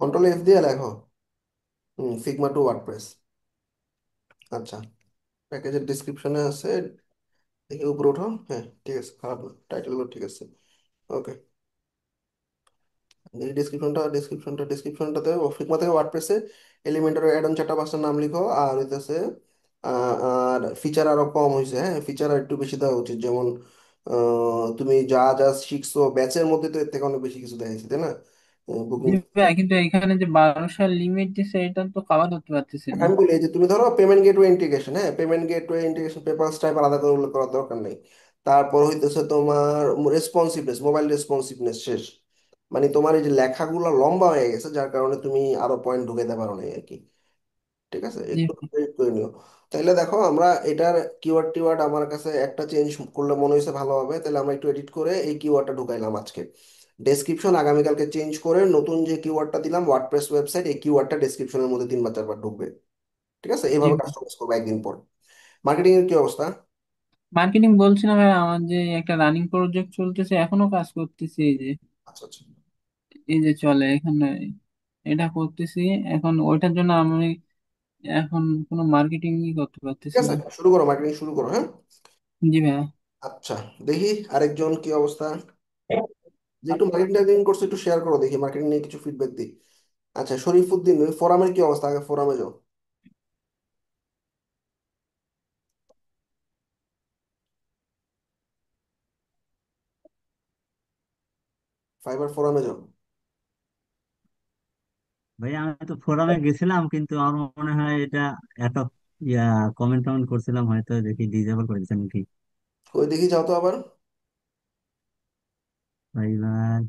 কন্ট্রোল এফ দিয়ে লেখো, ফিগমা টু ওয়ার্ডপ্রেস। আচ্ছা প্যাকেজের ডিসক্রিপশনে আছে, দেখি উপরে ওঠো, হ্যাঁ ঠিক আছে, খারাপ না, টাইটেলগুলো ঠিক আছে, ওকে। এই ডিসক্রিপশনটাতে ফিগমা থেকে ওয়ার্ডপ্রেসে এলিমেন্টার অ্যাড অন চারটা পাঁচটা নাম লিখো, আর হইতেছে আর ফিচার আরো কম হয়েছে, হ্যাঁ ফিচার আর একটু বেশি দেওয়া উচিত, যেমন তুমি যা যা শিখছো ব্যাচের মধ্যে তো এর থেকে অনেক বেশি কিছু দেখাইছে তাই না, বুকিং। জি ভাই, কিন্তু এখানে যে 1200 লিমিট দিছে এটা তো কভার করতে পারতেছি না। আমি বলি এই যে তুমি ধরো পেমেন্ট গেটওয়ে ইন্টিগ্রেশন, হ্যাঁ payment gateway integration paper type আলাদা করে উল্লেখ করার দরকার নেই। তারপর হইতেছে তোমার রেসপন্সিভনেস, মোবাইল রেসপন্সিভনেস শেষ, মানে তোমার এই যে লেখাগুলো লম্বা হয়ে গেছে যার কারণে তুমি আরো পয়েন্ট ঢুকাইতে পারো না আর কি। ঠিক আছে জি একটু ভাই। edit করে নিও। তাইলে দেখো আমরা এটার কিওয়ার্ড টিওয়ার্ড আমার কাছে একটা চেঞ্জ করলে মনে হয়েছে ভালো হবে, তাহলে আমরা একটু এডিট করে এই কিওয়ার্ডটা ঢুকাইলাম আজকে। ডেসক্রিপশন আগামীকালকে চেঞ্জ করে নতুন যে কিওয়ার্ডটা দিলাম ওয়ার্ডপ্রেস ওয়েবসাইট, এই কিওয়ার্ডটা ডেসক্রিপশনের মধ্যে 3 বা 4 বার ঢুকবে। ঠিক আছে জি এইভাবে ভাই, কাস্টমাইজ করবো একদিন পর। মার্কেটিং এর কি অবস্থা? মার্কেটিং বলছি না ভাই, আমার যে একটা রানিং প্রজেক্ট চলতেছে, এখনো কাজ করতেছি। আচ্ছা আচ্ছা এই যে চলে এখানে, এটা করতেছি। এখন ওইটার জন্য আমি এখন কোনো মার্কেটিংই করতে ঠিক পারতেছি আছে, না। শুরু করো, মার্কেটিং শুরু করো, হ্যাঁ। জি ভাইয়া। আচ্ছা দেখি আরেকজন কি অবস্থা, যে একটু মার্কেটিং টার্গেটিং করছে একটু শেয়ার করো দেখি, মার্কেটিং নিয়ে কিছু ফিডব্যাক দিই। আচ্ছা শরীফুদ্দিন, ওই ফোরামের কি অবস্থা, আগে ফোরামে যাও, ফাইবার ফোরামে যাও। ভাই আমি তো ফোরামে গেছিলাম, কিন্তু আমার মনে হয় এটা এত ইয়া কমেন্ট টমেন্ট করছিলাম, হয়তো দেখি ডিজেবল করে দিচ্ছেন নাকি। ওই দেখি যাও তো আবার। ভাই ভাই,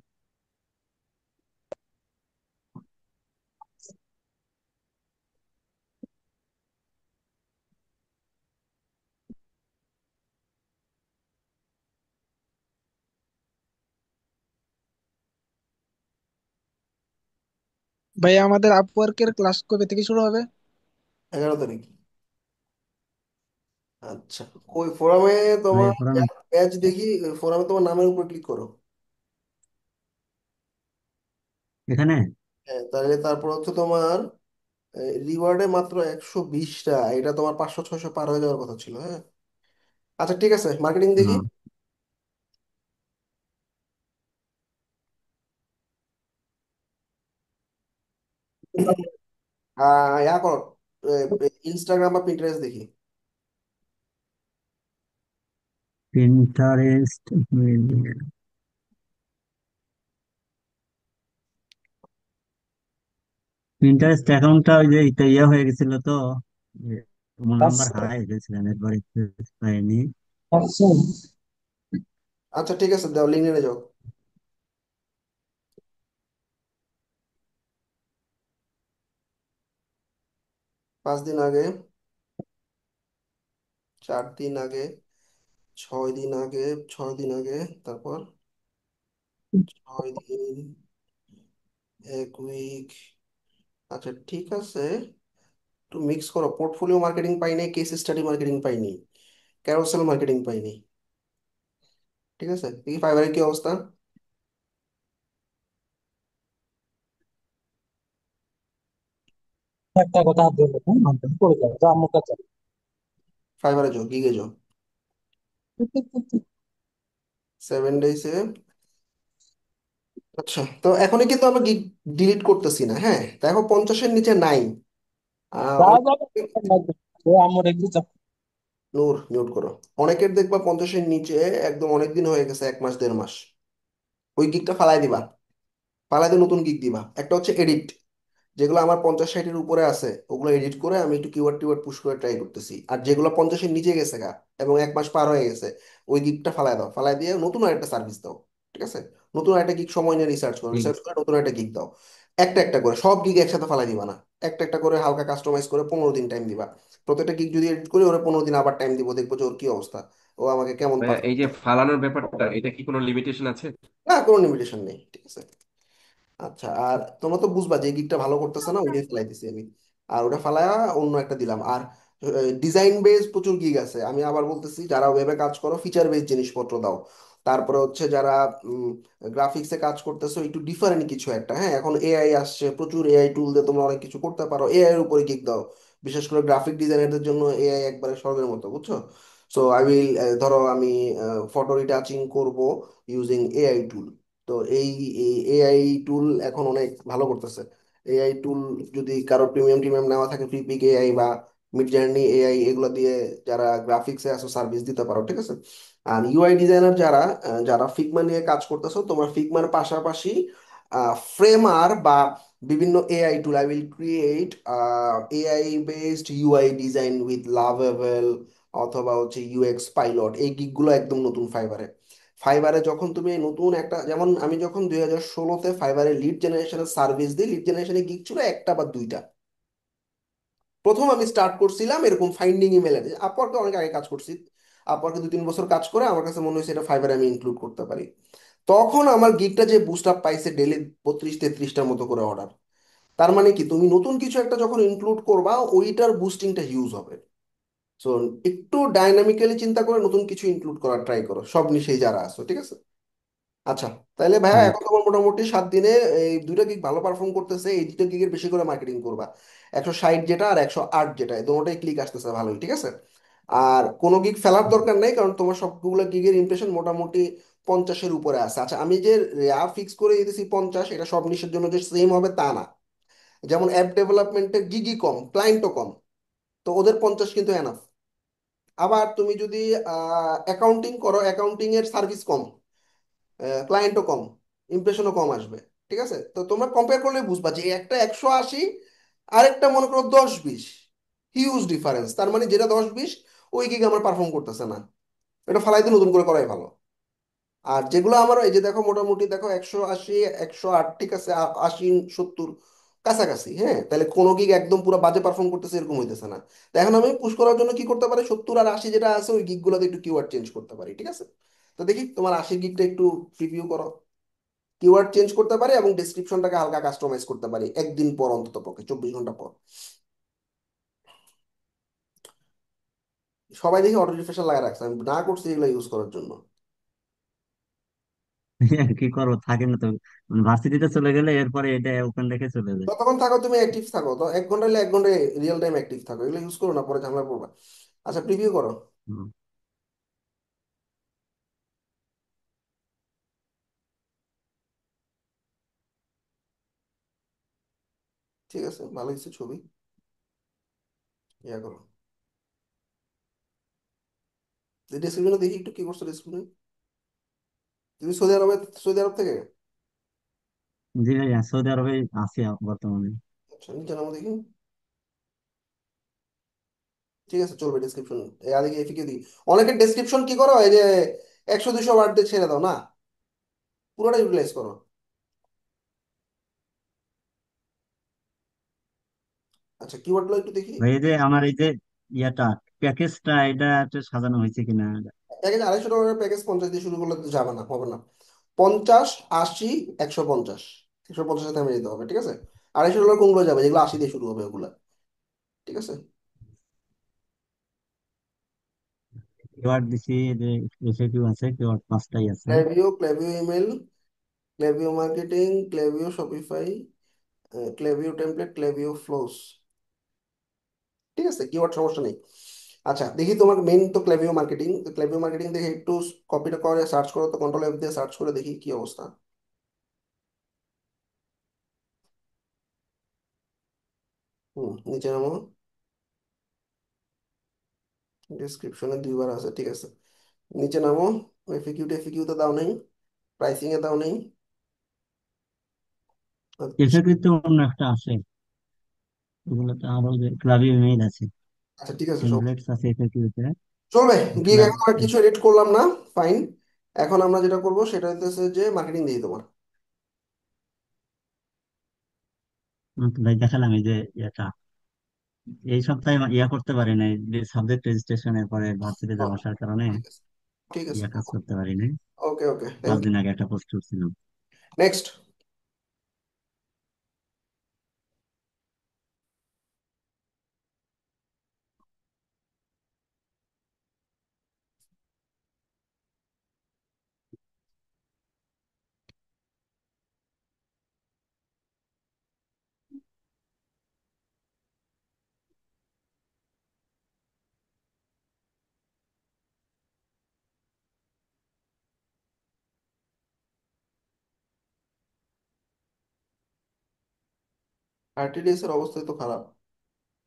ভাই আমাদের আপওয়ার্কের ক্লাস কবে থেকে শুরু হবে? 11 তারিখ। আচ্ছা ওই ফোরামে ভাই তোমার ফোরামে ব্যাচ দেখি, ফোরামে তোমার নামের উপর ক্লিক করো। এখানে হ্যাঁ, তাহলে তারপর হচ্ছে তোমার রিওয়ার্ডে মাত্র 120টা, এটা তোমার 500 600 পার হয়ে যাওয়ার কথা ছিল। হ্যাঁ, আচ্ছা ঠিক আছে, মার্কেটিং দেখি। হুম, ইয়া করো, ইনস্টাগ্রাম বা পিন্টারেস্ট দেখি। পিন্টারেস্ট। পিন্টারেস্ট অ্যাকাউন্টটা ওই যে এটা ইয়ে হয়ে গেছিল তো, মোবাইল নাম্বার হারাই গেছিলাম একবার, পাইনি। আচ্ছা ঠিক আছে, দাও লিঙ্কডইনে যাও। 5 দিন আগে, 4 দিন আগে, 6 দিন আগে, 6 দিন আগে, তারপর 6 দিন, 1 উইক। আচ্ছা ঠিক আছে, একটু মিক্স করো। পোর্টফোলিও মার্কেটিং পাইনি, কেস স্টাডি মার্কেটিং পাইনি, ক্যারোসেল মার্কেটিং পাইনি। ঠিক আছে, দেখি ফাইবারের কি অবস্থা। ফাইবারে যাও, গিগে যাও, 7 ডেজে। আচ্ছা, তো এখনই কিন্তু আমরা গিগ ডিলিট করতেছি না। হ্যাঁ, দেখো 50-এর নিচে নাই। নূর মিউট করো। অনেকের দেখবা 50-এর নিচে একদম অনেক দিন হয়ে গেছে, 1 মাস 1.5 মাস। ওই গিগটা ফালাই দিবা, ফালাই দিয়ে নতুন গিগ দিবা। একটা হচ্ছে এডিট, যেগুলো আমার 50-60-এর উপরে আছে ওগুলো এডিট করে আমি একটু কিওয়ার্ড টিওয়ার্ড পুশ করে ট্রাই করতেছি। আর যেগুলো 50-এর নিচে গেছে গা এবং 1 মাস পার হয়ে গেছে, ওই গিগটা ফালাই দাও, ফালাই দিয়ে নতুন আরেকটা সার্ভিস দাও। ঠিক আছে, নতুন একটা গিগ সময় নিয়ে রিসার্চ করো, ঠিক রিসার্চ করে নতুন একটা গিগ দাও। একটা একটা করে সব গিগ একসাথে ফালাই দিবা না, একটা একটা করে হালকা কাস্টমাইজ করে 15 দিন টাইম দিবা। প্রত্যেকটা গিগ যদি এডিট করে ওরা 15 দিন আবার টাইম দিব, দেখবো যে ওর কি অবস্থা, ও আমাকে কেমন ভাইয়া, পারফর্ম। এই যে ফালানোর ব্যাপারটা, এটা কি কোনো লিমিটেশন আছে? না, কোনো লিমিটেশন নেই। ঠিক আছে, আচ্ছা। আর তোমরা তো বুঝবা যে গিকটা ভালো করতেছে না, ওইটাই ফেলাই দিছি আমি। আর ওটা ফালায়া অন্য একটা দিলাম। আর ডিজাইন বেস প্রচুর গিগ আছে, আমি আবার বলতেছি, যারা ওয়েবে কাজ করো ফিচার বেস জিনিসপত্র দাও। তারপরে হচ্ছে যারা গ্রাফিক্সে কাজ করতেছো একটু ডিফারেন্ট কিছু একটা। হ্যাঁ, এখন এআই আসছে, প্রচুর এআই টুল দিয়ে তোমরা অনেক কিছু করতে পারো, এআই এর উপরে গিগ দাও। বিশেষ করে গ্রাফিক ডিজাইনারদের জন্য এআই একবারে স্বর্গের মতো, বুঝছো? সো আই উইল, ধরো আমি ফটো রিটাচিং করব ইউজিং এআই টুল। তো এই এআই টুল এখন অনেক ভালো করতেছে। এআই টুল যদি কারো প্রিমিয়াম টিমিয়াম নেওয়া থাকে, ফ্রি পিক এআই বা মিড জার্নি এআই, এগুলো দিয়ে যারা গ্রাফিক্সে আসো সার্ভিস দিতে পারো। ঠিক আছে, আর ইউআই ডিজাইনার যারা, যারা ফিগমা নিয়ে কাজ করতেছো, তোমরা ফিগমার পাশাপাশি ফ্রেমার বা বিভিন্ন AI tool, I will create AI based UI design with Lovable, অথবা হচ্ছে ইউএক্স পাইলট। এই গিকগুলো একদম নতুন ফাইবারে। ফাইবারে যখন তুমি নতুন একটা, যেমন আমি যখন 2016-তে ফাইবারে লিড জেনারেশনের সার্ভিস দিই, লিড জেনারেশনের গিগ ছিল একটা বা দুইটা। প্রথম আমি স্টার্ট করছিলাম এরকম ফাইন্ডিং ইমেলের, আপওয়ার্কে অনেক আগে কাজ করছি, আপওয়ার্কে 2-3 বছর কাজ করে আমার কাছে মনে হয়েছে এটা ফাইবারে আমি ইনক্লুড করতে পারি। তখন আমার গিগটা যে বুস্ট আপ পাইছে, ডেলি 32-33টার মতো করে অর্ডার। তার মানে কি, তুমি নতুন কিছু একটা যখন ইনক্লুড করবা, ওইটার বুস্টিংটা হিউজ হবে। সো একটু ডাইনামিক্যালি চিন্তা করে নতুন কিছু ইনক্লুড করার ট্রাই করো, সব নিশেই যারা আছো। ঠিক আছে, আচ্ছা। তাহলে ভাইয়া, ঠিক। এখন তোমার মোটামুটি 7 দিনে এই দুইটা গিগ ভালো পারফর্ম করতেছে, এই দুটো গিগের বেশি করে মার্কেটিং করবা। 160 যেটা আর 108 যেটা, এই দুটোটাই ক্লিক আসতেছে ভালোই। ঠিক আছে, আর কোনো গিগ ফেলার দরকার নেই, কারণ তোমার সবগুলো গিগের ইমপ্রেশন মোটামুটি 50-এর উপরে আছে। আচ্ছা, আমি যে ফিক্স করে দিতেছি 50, এটা সব নিশের জন্য যে সেম হবে তা না। যেমন অ্যাপ ডেভেলপমেন্টের গিগই কম, ক্লায়েন্টও কম, তো ওদের 50 কিন্তু এনাফ। আবার তুমি যদি অ্যাকাউন্টিং করো, অ্যাকাউন্টিং এর সার্ভিস কম, ক্লায়েন্টও কম, ইমপ্রেশনও কম আসবে। ঠিক আছে, তো তোমরা কম্পেয়ার করলে বুঝবা যে একটা 180, আরেকটা মনে করো 10-20, হিউজ ডিফারেন্স। তার মানে যেটা 10-20 ওই গিগে আমার পারফর্ম করতেছে না, এটা ফালাইতে নতুন করে করাই ভালো। আর যেগুলো আমার এই যে দেখো, মোটামুটি দেখো 180, 108, ঠিক আছে, 80, 70 কাছাকাছি। হ্যাঁ, তাহলে কোনো গিগ একদম পুরো বাজে পারফর্ম করতেছে এরকম হইতেছে না। তো এখন আমি পুশ করার জন্য কি করতে পারি, 70 আর 80 যেটা আছে ওই গিগগুলোতে একটু কিওয়ার্ড চেঞ্জ করতে পারি। ঠিক আছে, তো দেখি তোমার 80 গিগটা একটু প্রিভিউ করো। কিওয়ার্ড চেঞ্জ করতে পারি এবং ডেসক্রিপশনটাকে হালকা কাস্টমাইজ করতে পারি, একদিন পর, অন্তত পক্ষে 24 ঘন্টা পর। সবাই দেখি অটো রিফ্রেশার লাগায় রাখছে, আমি না করছি এগুলো ইউজ করার জন্য। কি করবো, থাকে না তো, মানে ভার্সিটিতে চলে গেলে এরপরে এটা ওপেন রেখে চলে যায়। ততক্ষণ থাকো, তুমি অ্যাক্টিভ থাকো তো, 1 ঘন্টা হলে 1 ঘন্টা রিয়েল টাইম অ্যাক্টিভ থাকো, এগুলো ইউজ করো না, পরে ঝামেলা পড়বা। আচ্ছা, প্রিভিউ করো। হুম। ঠিক আছে, ভালো কিছু ছবি ইয়া করো। ডিসক্রিপশনে দেখি একটু কি করছো ডিসক্রিপশনে। তুমি সৌদি আরব থেকে? জি ভাইয়া, সৌদি আরবে আছি বর্তমানে। আচ্ছা, নিচে নামো দেখি। ঠিক আছে, চলবে ডিসক্রিপশন। আগে এফিকে দিই। অনেকের ডেসক্রিপশন কি করো, এই যে 100-200 ওয়ার্ড দিয়ে ছেড়ে দাও না, পুরোটা ইউটিলাইজ করো। আচ্ছা, কিওয়ার্ড গুলো একটু দেখি। ভাই এই যে আমার এই যে ইয়াটা প্যাকেজটা, এটা একটু সাজানো হয়েছে কিনা। প্যাকেজ $250 প্যাকেজ 50 দিয়ে শুরু করলে তো যাবে না, হবে না। 50, 80, 150, 150 থেমে যেতে হবে, ঠিক আছে। $250 কোনগুলো যাবে, যেগুলো 80 দিয়ে শুরু হবে ওগুলা, ঠিক আছে। কিওয়ার্ড দিছি যে এফএকিউ আছে, কিওয়ার্ড 5টাই আছে। Klaviyo email, Klaviyo marketing, Klaviyo Shopify, Klaviyo template, Klaviyo flows, ঠিক আছে, কিওয়ার্ড সমস্যা নেই। আচ্ছা দেখি, তোমার মেইন তো ক্লেভিও মার্কেটিং, তো ক্লেভিও মার্কেটিং দেখে একটু কপিটা করে সার্চ করো তো, কন্ট্রোল এফ দিয়ে সার্চ করে দেখি কি অবস্থা। নিচে নামো। ডিসক্রিপশনে 2বার আছে, ঠিক আছে। নিচে নামো। এফিকিউ তে দাও নেই, প্রাইসিং এ দাও নেই। আচ্ছা। এফএকিউ তো অন্য একটা আছে, ওগুলোতে আরো যে ক্লাবি মেইল আছে, আচ্ছা, ঠিক আছে, সব টেমপ্লেটস আছে এফএকিউ তে। চলবে। গিয়ে ক্লাব এখন আর কিছু এডিট করলাম না, ফাইন। এখন আমরা যেটা করবো সেটা হচ্ছে যে মার্কেটিং দিই তোমার। ভাই দেখালাম এই যে এটা এই সপ্তাহে ইয়া করতে পারি নাই, যে সাবজেক্ট রেজিস্ট্রেশনের পরে ভার্সিটিতে ও, বসার কারণে ঠিক আছে, ঠিক আছে। ইয়া কাজ করতে পারি নাই। ওকে, ওকে, থ্যাংক 5 দিন আগে একটা পোস্ট করছিলাম। ইউ। নেক্সট। আরটিডিএস এর অবস্থা তো খারাপ।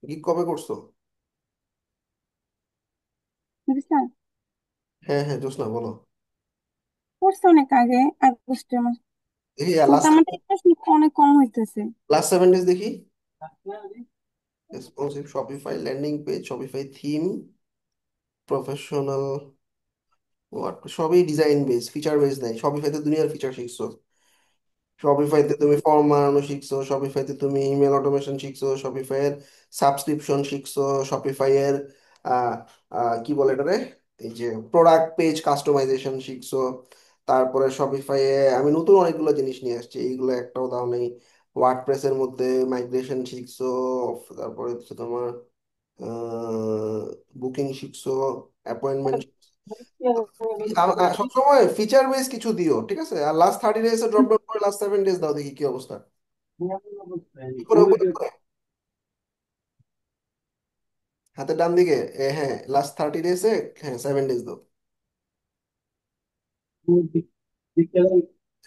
গিগ কবে করছো? বুঝছেন? হ্যাঁ, হ্যাঁ, জোসনা বলো। করছে অনেক আগে, আগস্টে মাস। দেখি কিন্তু লাস্ট, আমাদের এটা শুল্ক অনেক কম হইতেছে। লাস্ট 7 ডেজ দেখি। Responsive Shopify landing page, Shopify theme, professional, সবই ডিজাইন বেস, ফিচার বেস নাই। শপিফাইতে দুনিয়ার ফিচার শিখছো, শপিফাইতে তুমি ফর্ম বানানো শিখছো, শপিফাইতে তুমি ইমেল অটোমেশন শিখছো, শপিফাইয়ের সাবস্ক্রিপশন শিখছো, শপিফাইয়ের আহ কি বলে এটারে, এই যে প্রোডাক্ট পেজ কাস্টমাইজেশন শিখছো। তারপরে শপিফাইয়ে আমি নতুন অনেকগুলো জিনিস নিয়ে আসছি, এইগুলো একটাও দাও নেই। ওয়ার্ডপ্রেসের মধ্যে মাইগ্রেশন শিখছো, তারপরে হচ্ছে তোমার বুকিং শিখছো, অ্যাপয়েন্টমেন্ট। সবসময় ফিচার বেস কিছু দিও, ঠিক আছে। আর লাস্ট 30 ডেজ ড্রপ ডাউন করে লাস্ট 7 ডেজ দাও, দেখি কি অবস্থা। কি করে উপরে করে? হাতের ডান দিকে, হ্যাঁ, লাস্ট 30 ডেজে, হ্যাঁ, 7 ডেজ দাও।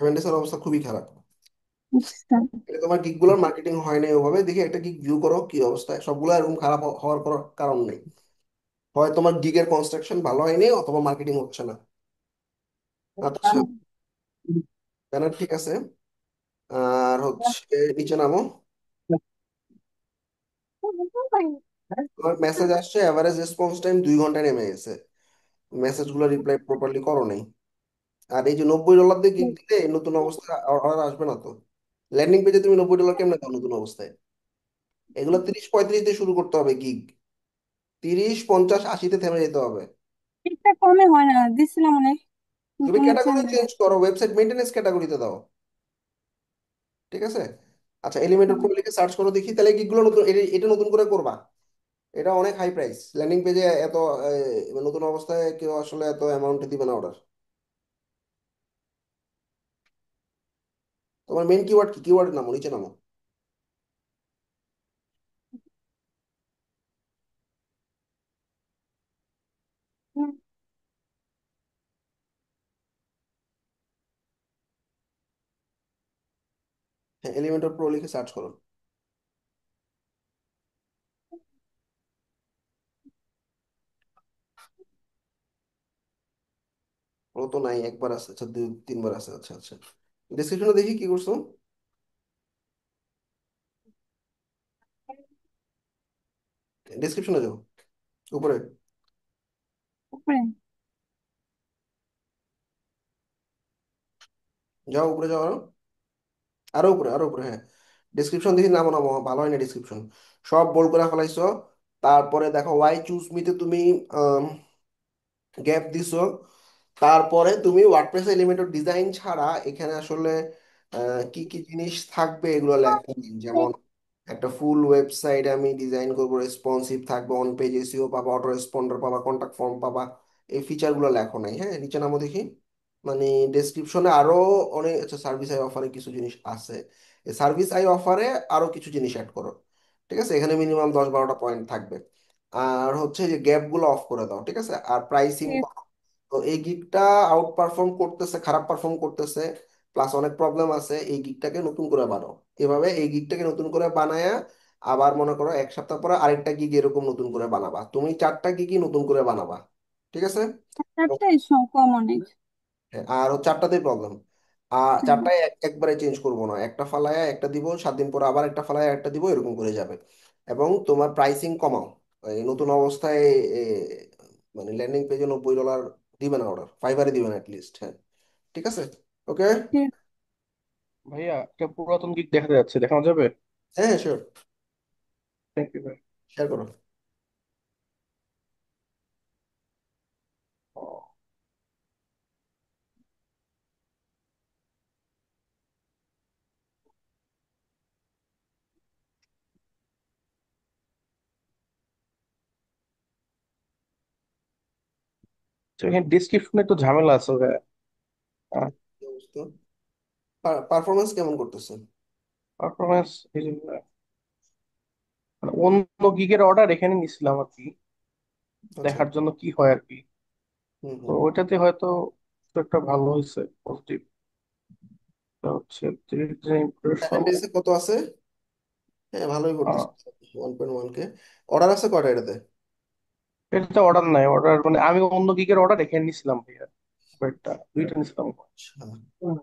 7 ডেজের অবস্থা খুবই খারাপ। বুঝছেন? এটা তোমার গিগ গুলোর মার্কেটিং হয় না ওভাবে, দেখি একটা গিগ ভিউ করো কি অবস্থায়। সবগুলো এরকম খারাপ হওয়ার কোনো কারণ নেই, হয় তোমার গিগের কনস্ট্রাকশন ভালো হয়নি অথবা মার্কেটিং হচ্ছে না। আচ্ছা, ব্যানার ঠিক আছে। আর হচ্ছে নিচে নামো। তোমার মেসেজ আসছে, অ্যাভারেজ রেসপন্স টাইম 2 ঘন্টায় নেমে গেছে। মেসেজগুলো রিপ্লাই প্রপারলি করো নাই। আর এই যে $90 দিয়ে গিগ দিলে এই নতুন অবস্থা অর্ডার আসবে না তো। ল্যান্ডিং পেজে তুমি $90 কেমনে দাও নতুন অবস্থায়? এগুলো 30-35 দিয়ে শুরু করতে হবে গিগ, 30, 50, 80-তে থেমে যেতে হবে। এটা কমে হয় না, দিছিলাম অনেক, তুমি কিন্তু হচ্ছে ক্যাটাগরি চেঞ্জ করো, ওয়েবসাইট মেনটেন্যান্স ক্যাটাগরিতে দাও, ঠিক আছে। আচ্ছা, এলিমেন্টর প্রো লিখে সার্চ করো দেখি, তাহলে গিগগুলো নতুন, এটা নতুন করে করবা। এটা অনেক হাই প্রাইস, ল্যান্ডিং পেজে এত নতুন অবস্থায় কেউ আসলে এত অ্যামাউন্টে দিবে না অর্ডার। তোমার মেইন কিওয়ার্ড কি? কিওয়ার্ড নামো, নিচে নামো। হ্যাঁ, এলিমেন্টর প্রো লিখে সার্চ করো। প্রো তো নাই, একবার আছে, আচ্ছা দুই তিনবার আছে, আচ্ছা আচ্ছা। ডিসক্রিপশনে দেখি কি করছো। ডিসক্রিপশনে যাও, উপরে উপরে। যাও, উপরে যাও, আরো আরো উপরে, আরো উপরে, হ্যাঁ। ডিসক্রিপশন দেখি, নামো নামো, ভালো হয় না ডিসক্রিপশন, সব বোল্ড করে ফেলাইছো। তারপরে দেখো ওয়াই চুজ মিতে তুমি গ্যাপ দিছো। তারপরে তুমি ওয়ার্ডপ্রেস এলিমেন্টের ডিজাইন ছাড়া এখানে আসলে কি কি জিনিস থাকবে এগুলো লেখা নেই। যেমন একটা ফুল ওয়েবসাইট আমি ডিজাইন করবো, রেসপন্সিভ থাকবে, অন পেজ এসিও পাবা, অটো রেসপন্ডার পাবা, কন্টাক্ট ফর্ম পাবা, এই ফিচারগুলো লেখো নাই। হ্যাঁ, নিচে নামো দেখি। মানে ডেসক্রিপশনে আরো অনেক, আচ্ছা সার্ভিস আই অফারে কিছু জিনিস আছে, এই সার্ভিস আই অফারে আরো কিছু জিনিস অ্যাড করো। ঠিক আছে, এখানে মিনিমাম 10-12টা পয়েন্ট থাকবে। আর হচ্ছে যে গ্যাপ গুলো অফ করে দাও, ঠিক আছে। আর প্রাইসিং, তো এই গিগটা আউট পারফর্ম করতেছে, খারাপ পারফর্ম করতেছে, প্লাস অনেক প্রবলেম আছে, এই গিগটাকে নতুন করে বানাও। এভাবে এই গিগটাকে নতুন করে বানায়া আবার মনে করো 1 সপ্তাহ পরে আরেকটা গিগ এরকম নতুন করে বানাবা, তুমি 4টা গিগই নতুন করে বানাবা। ঠিক আছে। চারটাই কম অনেক। হ্যাঁ, আর ও 4টাতেই প্রবলেম। আর হুম, 4টায় একবারে চেঞ্জ করবো না, একটা ফালায়া একটা দিব, 7 দিন পর আবার একটা ফালায়া একটা দিব, এরকম করে যাবে। এবং তোমার প্রাইসিং কমাও। এই নতুন অবস্থায় এ, মানে ল্যান্ডিং পেজে $90 দিবে না, অর্ডার ফাইবারে দিবে না অ্যাটলিস্ট। হ্যাঁ, ঠিক আছে। ওকে। ঠিক। ভাইয়া একটা পুরাতন গিগ দেখা যাচ্ছে, দেখানো যাবে? হ্যাঁ হ্যাঁ, শিওর, থ্যাংক ইউ ভাই। শেয়ার করো। ও, তো এখানে ডিসক্রিপশনে একটু ঝামেলা আছে ভাইয়া। কি অবস্থা? পারফরমেন্স কেমন করতেছে? পারফরমেন্স মানে অন্য গিগের অর্ডার এখানে নিছিলাম আর কি, আচ্ছা। দেখার জন্য কি হয় আর কি। হুম তো হুম। ওইটাতে হয়তো কিছু একটা ভালো হয়েছে, পজিটিভ হচ্ছে ইমপ্রেশন। ডেটাবেসে কত আছে? হ্যাঁ, ভালোই করতেছে। 1.1K। অর্ডার আছে কয়টা এটাতে? এটাতে অর্ডার নাই, অর্ডার মানে আমি অন্য গিগের অর্ডার এখানে নিছিলাম ভাইয়া, কয়েকটা দুইটা নিছিলাম। আচ্ছা, হুম।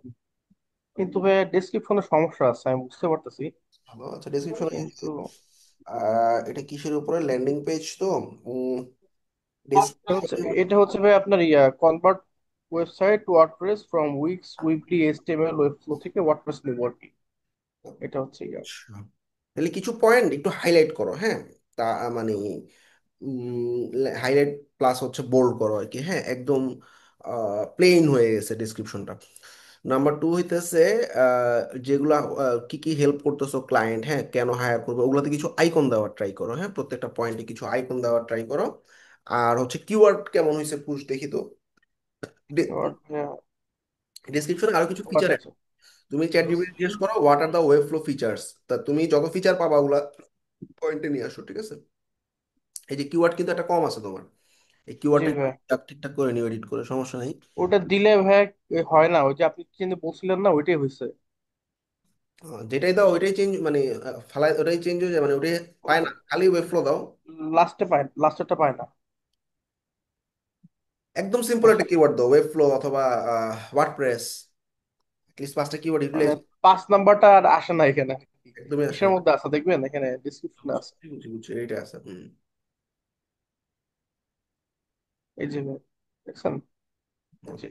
কিন্তু ভাইয়া ডেসক্রিপশনে সমস্যা আছে আমি বুঝতে পারতেছি, ভালো। আচ্ছা, ডেসক্রিপশনে কিন্তু এটা কিসের উপরে? ল্যান্ডিং পেজ তো। এটা হচ্ছে ডেসক্রিপশনে এটা হচ্ছে ভাই আপনার convert website two WordPress from weeks weekly HTML web flow থেকে ওয়ার্ডপ্রেস নিউ আর কি। এটা হচ্ছে আচ্ছা, তাহলে কিছু পয়েন্ট একটু হাইলাইট করো, হ্যাঁ। তা মানে হাইলাইট প্লাস হচ্ছে বোল্ড করো আর কি, হ্যাঁ। একদম প্লেন হয়ে গেছে ডিসক্রিপশনটা। নাম্বার 2 হইতেছে আহ, যেগুলা কি কি হেল্প করতেছো ক্লায়েন্ট, হ্যাঁ, কেন হায়ার করবে, ওগুলাতে কিছু আইকন দেওয়ার ট্রাই করো, হ্যাঁ। প্রত্যেকটা পয়েন্টে কিছু আইকন দেওয়ার ট্রাই করো। আর হচ্ছে কিওয়ার্ড কেমন হয়েছে পুশ দেখি তো। ডিসক্রিপশনে আরো কিছু ফিচার, আচ্ছা। তুমি চ্যাট জিপিটি জিজ্ঞেস করো what are the web flow features, তা তুমি যত ফিচার পাবা ওগুলা পয়েন্টে নিয়ে আসো, ঠিক আছে। এই যে কিওয়ার্ড কিন্তু একটা কম আছে তোমার, এই জি কিওয়ার্ডটা ভাই, ঠিকঠাক ঠিকঠাক করে নিও, এডিট করে, সমস্যা নেই। ওটা দিলে ভাই হয় না, ওই যে আপনি কিন্তু বলছিলেন না ওইটাই হয়েছে। যেটাই দাও ওইটাই চেঞ্জ, মানে ফালাই ওটাই চেঞ্জ হয়ে যায়, মানে ওটাই পায় না, খালি ওয়েব ফ্লো দাও। লাস্টে পায়, লাস্টেরটা পায় না। একদম সিম্পল একটা কিওয়ার্ড দাও, ওয়েব ফ্লো অথবা ওয়ার্ডপ্রেস, অ্যাটলিস্ট 5টা কিওয়ার্ড মানে ইউটিলাইজ। 5 নাম্বারটা আর আসে না এখানে আর কি। একদমই আসে কিসের না। মধ্যে আছে দেখবেন, এখানে ডিসক্রিপশনে আছে। বুঝছি বুঝছি বুঝছি, এইটা আছে, হুম। এই যে ভাই, দেখছেন? এই হুম, যে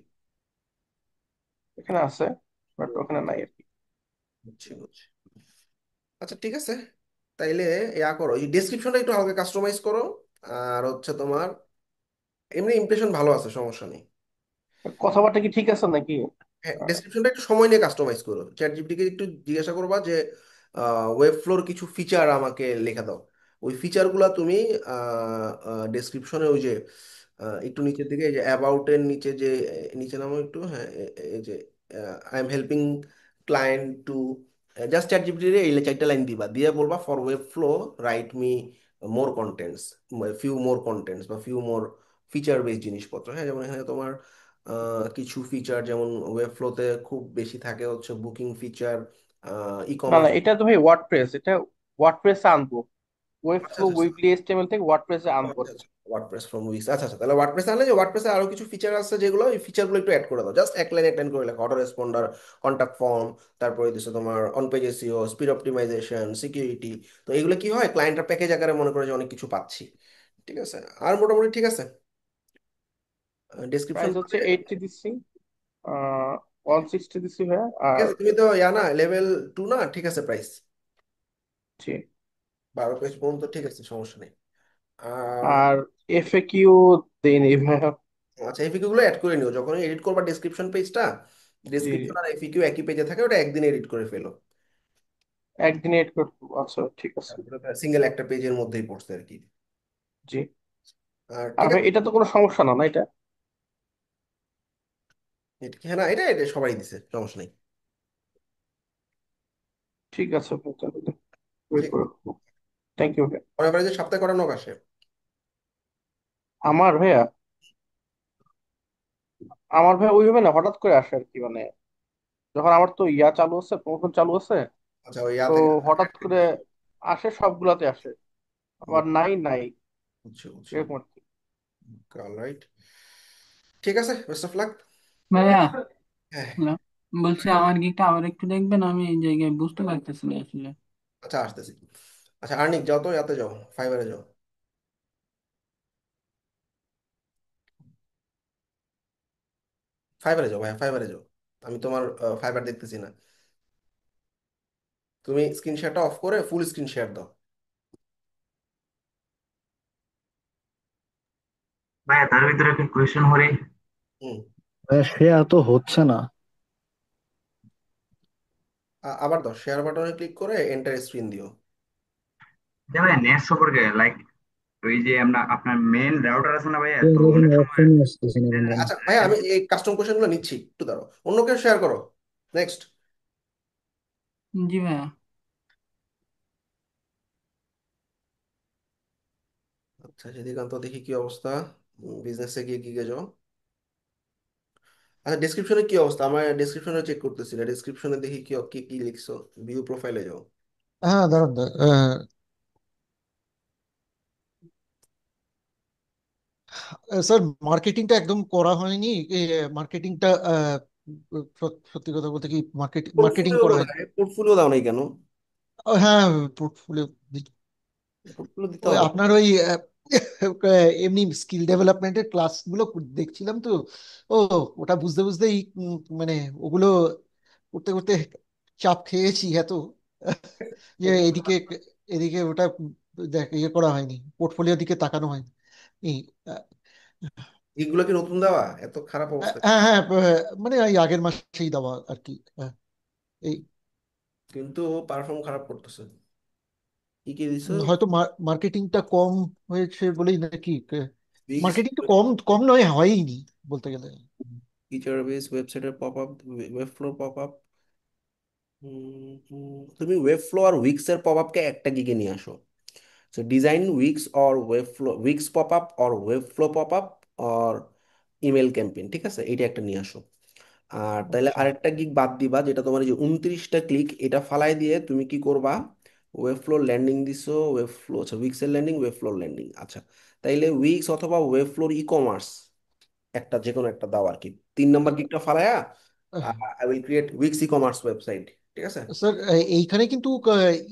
এখানে আছে, বাট ওখানে নাই আর কি। বুঝছি বুঝছি। আচ্ছা, ঠিক আছে। তাইলে ইয়া করো, এই ডেসক্রিপশনটা একটু হালকা কাস্টমাইজ করো। আর হচ্ছে তোমার এমনি ইমপ্রেশন ভালো আছে, সমস্যা নেই। কথাবার্তা কি ঠিক আছে নাকি? হ্যাঁ, ডেসক্রিপশনটা একটু সময় নিয়ে কাস্টমাইজ করো, চ্যাট জিপিটিকে একটু জিজ্ঞাসা করবা যে ওয়েব ফ্লোর কিছু ফিচার আমাকে লেখা দাও। ওই ফিচারগুলো তুমি ডেসক্রিপশনে ওই যে একটু নিচের দিকে, এই যে অ্যাবাউট এর নিচে যে নিচে নামো একটু, হ্যাঁ, এই যে I am helping client to, just chat GPT রে এই 4টা লাইন দিবা, দিয়ে বলবা for web flow write me more contents, few more contents বা ফিউ মোর ফিচার বেস জিনিসপত্র। হ্যাঁ, যেমন এখানে তোমার কিছু ফিচার যেমন ওয়েব ফ্লোতে খুব বেশি থাকে হচ্ছে বুকিং ফিচার, ই না না, কমার্স। এটা তো ভাই ওয়ার্ডপ্রেস, এটা ওয়ার্ডপ্রেসে আনবো, ওয়েব আচ্ছা ফ্লো আচ্ছা উইকলি এসটিএমএল থেকে ওয়ার্ডপ্রেসে আনবো আর কি। ওয়ার্ডপ্রেস ফ্রম উইক্স, আচ্ছা আচ্ছা, তাহলে ওয়ার্ডপ্রেস আনলে যে ওয়ার্ডপ্রেসে আরো কিছু ফিচার আছে যেগুলো, এই ফিচারগুলো একটু অ্যাড করে দাও, জাস্ট এক লাইন করে লেখো, অটো রেসপন্ডার, কন্টাক্ট ফর্ম, তারপরে দিচ্ছে তোমার on page SEO, speed optimization, security. তো এগুলো কি হয়, ক্লায়েন্টের প্যাকেজ আকারে মনে করে যে অনেক কিছু পাচ্ছি। ঠিক আছে, আর মোটামুটি ঠিক আছে। ডিসক্রিপশন, প্রাইস হচ্ছে 80 দিচ্ছি, 160 দিচ্ছি ভাইয়া। ঠিক আর আছে, তুমি তো না লেভেল 2 না, ঠিক আছে প্রাইস জি, 12 পেজ পর্যন্ত, ঠিক আছে, সমস্যা নেই। আর আর এফএকিউ দেইনি ভাইয়া। আচ্ছা, এফিকিউ গুলো অ্যাড করে নিও যখন এডিট করবা ডেসক্রিপশন পেজটা, জি জি, ডেসক্রিপশন আর এফিকিউ একই পেজে থাকে, ওটা একদিন এডিট করে ফেলো। একদিনে এড করতে, আচ্ছা ঠিক আছে। সিঙ্গেল একটা পেজের মধ্যেই পড়ছে আর কি। জি। আর আর ঠিক ভাই আছে, এটা তো কোনো সমস্যা না, না এটা? হ্যাঁ না, এটা সবাই দিছে, সমস্যা নেই। ঠিক আছে ভাই, তাহলে ওয়েট ঠিক, করো। থ্যাংক ইউ ভাই। পরের বারে যে সপ্তাহে করানো আসে। আমার ভাইয়া, আমার ভাই ওইভাবে না, হঠাৎ করে আসে আর কি, মানে যখন আমার তো ইয়া চালু আছে, প্রমোশন চালু আছে, আচ্ছা, ওই ইয়া তো থেকে হঠাৎ করে আসে, সবগুলাতে আসে, আবার নাই নাই, বুঝছি বুঝছি, এরকম আর কি। রাইট। ঠিক আছে, বেস্ট অফ লাক। ভাইয়া, হ্যাঁ, হ্যালো, বলছি আমার গিকটা আবার একটু দেখবেন, আমি এই জায়গায় বুঝতে পারতেছি না আসলে। আচ্ছা আসতেছি। আচ্ছা আর্নিক যাও, তো ইয়াতে যাও, ফাইবারে যাও, ফাইবারে যাও ভাই, ফাইবারে যাও। আমি তোমার ফাইবার দেখতেছি না, তুমি স্ক্রিন শেয়ারটা অফ করে ফুল স্ক্রিন শেয়ার দাও। ভাইয়া তার ভিতরে একটা কোয়েশ্চেন হরে। হুম, সে এত হচ্ছে না। আবার দাও, শেয়ার বাটনে ক্লিক করে এন্টার স্ক্রিন দিও। যে ভাই নেট সম্পর্কে লাইক, ওই যে আমরা আপনার মেন রাউটার আছে না ভাইয়া, তো এরকম অনেক সময় অপশনই আসতেছে না বন্ধু। আচ্ছা ভাইয়া, আমি এই কাস্টম কোশ্চেন গুলো নিচ্ছি, একটু দাঁড়াও, অন্য কেউ শেয়ার করো। নেক্সট। জি ভাইয়া। আচ্ছা, সেদিকান্ত দেখি কি অবস্থা, বিজনেসে গিয়ে কি যাও। আচ্ছা, ডেসক্রিপশনে কি অবস্থা, আমার ডেসক্রিপশনে চেক করতেছি না, ডেসক্রিপশনে দেখি কি কি কি লিখছো, ভিউ প্রোফাইলে যাও। হ্যাঁ, দাঁড়ান দাঁড়ান, স্যার মার্কেটিংটা একদম করা হয়নি। মার্কেটিংটা সত্যি কথা বলতে কি মার্কেটিং মার্কেটিং পোর্টফোলিও করা হয়নি। কোথায়, পোর্টফোলিও দাও নাই কেন? হ্যাঁ, পোর্টফোলিও। পোর্টফোলিও দিতে ওই হবে। আপনার ওই এমনি স্কিল ডেভেলপমেন্টের ক্লাসগুলো দেখছিলাম তো। ও, ওটা বুঝতে বুঝতেই মানে ওগুলো করতে করতে চাপ খেয়েছি এত যে এদিকে এদিকে ওটা দেখ ইয়ে করা হয়নি, পোর্টফোলিওর দিকে তাকানো হয়নি। এই, এগুলো কি নতুন দেওয়া, এত খারাপ অবস্থা? হ্যাঁ হ্যাঁ, মানে এই আগের মাসেই দেওয়া আর কি। এই কিন্তু পারফর্ম খারাপ করতেছে, কি কি দিছো? হয়তো মার্কেটিংটা কম হয়েছে বলেই নাকি। উইক্স, মার্কেটিংটা কম কম নয়, হয়ইনি বলতে গেলে। ফিচার বেস, ওয়েবসাইটের pop up, web flow pop up. তুমি ওয়েব ফ্লো আর উইক্স এর পপ আপকে একটা গিগে নিয়ে আসো। So design weeks or web flow, weeks pop up or web flow pop up or email campaign, ঠিক আছে, এইটা একটা নিয়ে আসো। আর তাহলে আচ্ছা, আরেকটা গিগ বাদ দিবা, যেটা তোমার এই যে 29টা ক্লিক, এটা ফালাই দিয়ে তুমি কি করবা, ওয়েব ফ্লো ল্যান্ডিং দিছো, ওয়েব ফ্লো, আচ্ছা উইক্সের ল্যান্ডিং, ওয়েব ফ্লোর ল্যান্ডিং, আচ্ছা তাইলে উইক্স অথবা ওয়েব ফ্লোর ই কমার্স একটা, যে কোনো একটা দাও আর কি, 3 নম্বর গিগটা ফালায়া, I will create Wix ecommerce website, ঠিক আছে। স্যার এইখানে কিন্তু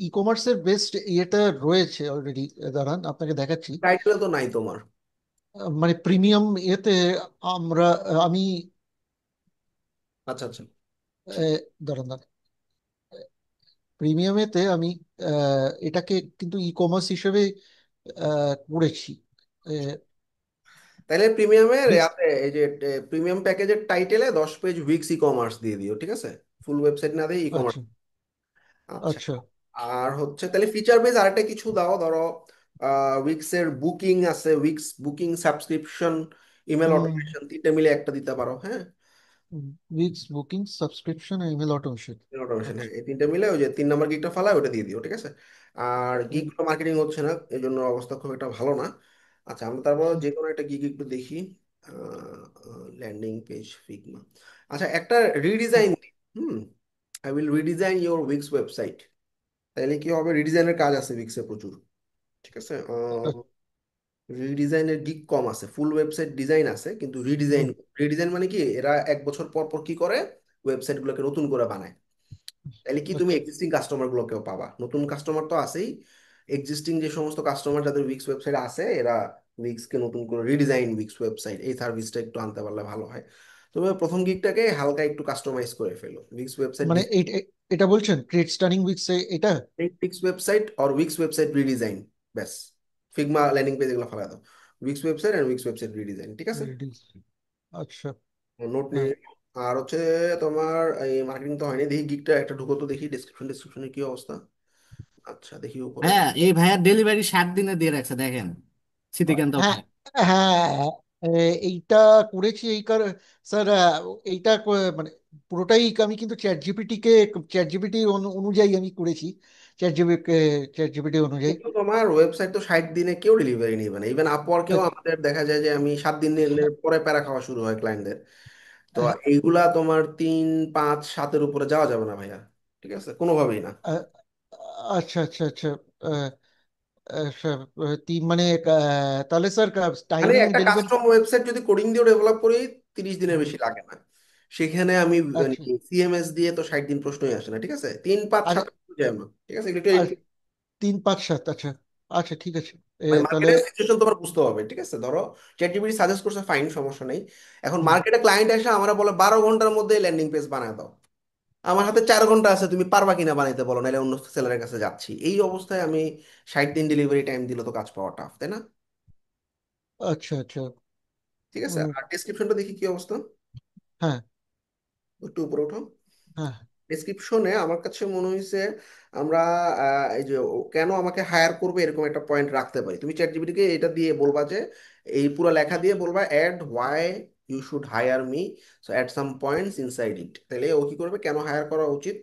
ই কমার্সের বেস্ট ইয়েটা রয়েছে অলরেডি। দাঁড়ান আপনাকে দেখাচ্ছি। টাইটেল তো নাই তোমার। মানে প্রিমিয়াম ইয়েতে আমরা আমি আচ্ছা আচ্ছা, দাঁড়ান দাঁড়ান, প্রিমিয়ামেতে আমি এটাকে কিন্তু ই কমার্স হিসেবে করেছি। আহ, তাইলে প্রিমিয়ামের বেশ, ইয়াতে এই যে প্রিমিয়াম প্যাকেজের টাইটেলে 10 পেজ উইক্স ই কমার্স দিয়ে দিও, ঠিক আছে, ফুল ওয়েবসাইট না দিয়ে ই কমার্স। আচ্ছা আচ্ছা, আচ্ছা। আর হচ্ছে তাহলে ফিচার বেস আরেকটা কিছু দাও, ধরো উইক্স এর বুকিং আছে, উইক্স বুকিং সাবস্ক্রিপশন, ইমেল হুম, অটোমেশন, 3টে মিলে একটা দিতে পারো, হ্যাঁ। Weeks booking, subscription, email automation. Automation, আচ্ছা। হ্যাঁ, এই তিনটা মিলে ওই যে 3 নম্বর গিগটা ফালায় ওটা দিয়ে দিও, ঠিক আছে। আর হুম, গিগগুলো মার্কেটিং হচ্ছে না, এই জন্য অবস্থা খুব একটা ভালো না। আচ্ছা, আমরা তারপর হুম, যে কোনো একটা গিগ একটু দেখি। Landing page Figma. আচ্ছা, একটা হুম, রিডিজাইন। হুম। I will redesign your Wix website. তাহলে কি হবে, রিডিজাইনের কাজ আছে উইক্সে প্রচুর, ঠিক আছে। আ- রিডিজাইনের গিগ কম আছে, ফুল ওয়েবসাইট ডিজাইন আছে কিন্তু রিডিজাইন। হুম, রিডিজাইন মানে কি, এরা 1 বছর পর পর কি করে, ওয়েবসাইট গুলোকে নতুন করে বানায়। তাহলে কি তুমি আচ্ছা। এক্সিস্টিং কাস্টমার গুলোকেও পাবা, নতুন কাস্টমার তো আছেই। এক্সিস্টিং যে সমস্ত কাস্টমার যাদের উইক্স ওয়েবসাইট আছে, এরা উইক্স কে নতুন করে রিডিজাইন উইক্স ওয়েবসাইট, এই সার্ভিসটা একটু আনতে পারলে ভালো হয়। তুমি প্রথম গিগটাকে হালকা একটু কাস্টমাইজ করে ফেলো, উইক্স ওয়েবসাইট মানে এটা বলছেন ক্রিয়েট স্টার্নিং উইথ এটা? উইক্স ওয়েবসাইট আর উইক্স ওয়েবসাইট রিডিজাইন, ব্যাস। ফিগমা ল্যান্ডিং পেজ এগুলো ফালা দাও, উইক্স ওয়েবসাইট আর উইক্স ওয়েবসাইট রিডিজাইন, ঠিক আছে। আচ্ছা। নোট হ্যাঁ, নিয়ে নিও। আর হচ্ছে তোমার এই মার্কেটিং তো হয়নি, দেখি গিগটা একটা ঢুকো তো দেখি, ডিসক্রিপশনের কি অবস্থা। আচ্ছা, দেখি উপরে। হ্যাঁ, এই ভাইয়ার ডেলিভারি 60 দিনে দিয়ে রাখছে, দেখেন সিটিকেন তো হ্যাঁ, ভাই। হ্যাঁ, এইটা করেছি এই স্যার, এইটা মানে পুরোটাই আমি কিন্তু চ্যাট জিপিটি অনুযায়ী আমি করেছি। চ্যাট জিপিটি অনুযায়ী। কিন্তু তোমার ওয়েবসাইট তো 60 দিনে কেউ ডেলিভারি নেবে না, ইভেন আপওয়ার্কেও আহ, আমাদের দেখা যায় যে আমি 7 দিনের পরে প্যারা খাওয়া শুরু হয় ক্লায়েন্টদের। তো আহ, এইগুলা তোমার 3, 5, 7-এর উপরে যাওয়া যাবে না ভাইয়া, ঠিক আছে, কোনোভাবেই না। আহ, আচ্ছা, আচ্ছা, আচ্ছা। আহ, স্যার, মানে তাহলে স্যার মানে টাইমিং একটা ডেলিভারি। কাস্টম ওয়েবসাইট যদি কোডিং দিয়ে ডেভেলপ করি, 30 দিনের বেশি লাগে না। সেখানে আমি আচ্ছা, সিএমএস দিয়ে তো 60 দিন প্রশ্নই আসে না, ঠিক আছে, 3, 5, 7 আচ্ছা, যায় না, ঠিক আছে, আচ্ছা, 3, 5, 7। আচ্ছা, আচ্ছা, ঠিক আছে। মানে তাহলে মার্কেটের সিচুয়েশন তোমার বুঝতে হবে, ঠিক আছে। ধরো চ্যাট জিপিটি সাজেস্ট করছে, ফাইন, সমস্যা নেই। এখন হুম, মার্কেটে ক্লায়েন্ট এসে আমরা বলে 12 ঘন্টার মধ্যে ল্যান্ডিং পেজ বানায় দাও। আমার হাতে 4 ঘন্টা আছে, তুমি পারবা কিনা বানাইতে বলো, নাহলে অন্য সেলারের কাছে যাচ্ছি। এই অবস্থায় আমি 60 দিন ডেলিভারি টাইম দিলে তো কাজ পাওয়া টাফ, তাই না? আচ্ছা, আচ্ছা। ঠিক আছে, উম, আর ডেসক্রিপশনটা দেখি কি অবস্থা। হ্যাঁ, একটু উপরে ওঠো। হ্যাঁ, ডেসক্রিপশনে আমার কাছে মনে হয়েছে আমরা এই যে কেন আমাকে হায়ার করবে এরকম একটা পয়েন্ট রাখতে পারি। তুমি চ্যাট জিপিটিকে এটা দিয়ে বলবা যে, এই পুরো লেখা দিয়ে বলবা add why you should hire me, so add some points inside it. তাহলে ও কি করবে, কেন হায়ার করা উচিত,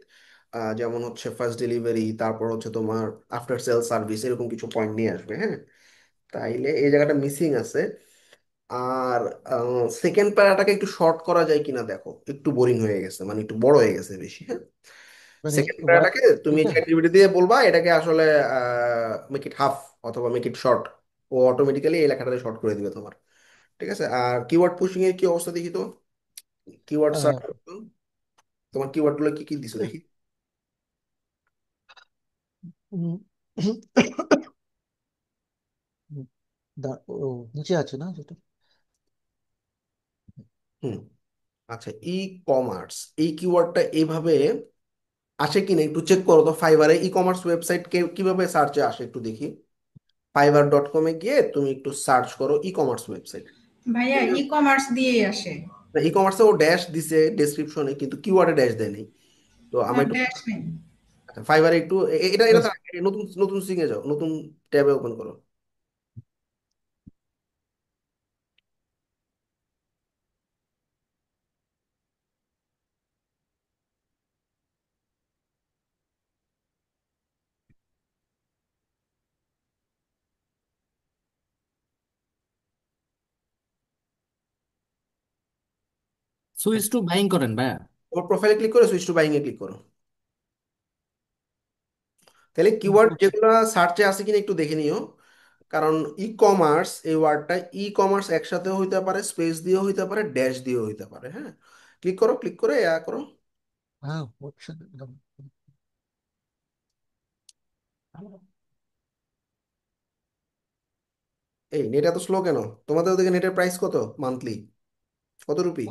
যেমন হচ্ছে ফার্স্ট ডেলিভারি, তারপর হচ্ছে তোমার আফটার সেল সার্ভিস, এরকম কিছু পয়েন্ট নিয়ে আসবে, হ্যাঁ। তাইলে এই জায়গাটা মিসিং আছে। আর সেকেন্ড প্যারাটাকে একটু শর্ট করা যায় কিনা দেখো, একটু বোরিং হয়ে গেছে, মানে একটু বড় হয়ে গেছে বেশি, হ্যাঁ। মানে সেকেন্ড প্যারাটাকে তুমি এটা। চ্যাট জিপিটি দিয়ে বলবা এটাকে আসলে মেক ইট হাফ অথবা মেক ইট শর্ট, ও অটোমেটিক্যালি এই লেখাটা শর্ট করে দিবে তোমার, ঠিক আছে। আর কিওয়ার্ড পুশিং এর কি অবস্থা দেখি তো, কিওয়ার্ড সার্চ, আহ, তোমার কিওয়ার্ড গুলো কি কি দিছো দেখি। উম, ও নিচে আছে না যেটা? হুম। আচ্ছা, ই কমার্স, এই কিওয়ার্ডটা এইভাবে আসে কিনা একটু চেক করো তো। ফাইবারে ই কমার্স ওয়েবসাইট কিভাবে সার্চে আসে একটু দেখি। fiverr.com-এ গিয়ে তুমি একটু সার্চ করো ই কমার্স ওয়েবসাইট। ভাইয়া ই কমার্স দিয়েই আসে। ই কমার্সে ও ড্যাশ দিছে ডেসক্রিপশনে, কিন্তু কিওয়ার্ডে ড্যাশ দেয় নাই। তো না আমরা একটু ড্যাশ নেই। ফাইবারে একটু এটা এটা আচ্ছা, নতুন নতুন সিঙ্গে যাও, নতুন ট্যাবে ওপেন করো। সুইচ টু বাইং করেন ভাইয়া। তোমার প্রোফাইলে ক্লিক করে সুইচ টু বাইং এ ক্লিক করো। তাহলে কিওয়ার্ড করছি। যেগুলো সার্চে আছে কিনা একটু দেখে নিও। কারণ ই কমার্স এই ওয়ার্ডটা, ই কমার্স একসাথেও হইতে পারে, স্পেস দিয়েও হইতে পারে, ড্যাশ দিয়েও হইতে পারে, হ্যাঁ। ক্লিক করো, ক্লিক করে করো। হ্যাঁ, হচ্ছে একদম। এই নেট এত স্লো কেন? তোমাদের ওদিকে নেটের প্রাইস কত মান্থলি, কত রুপি?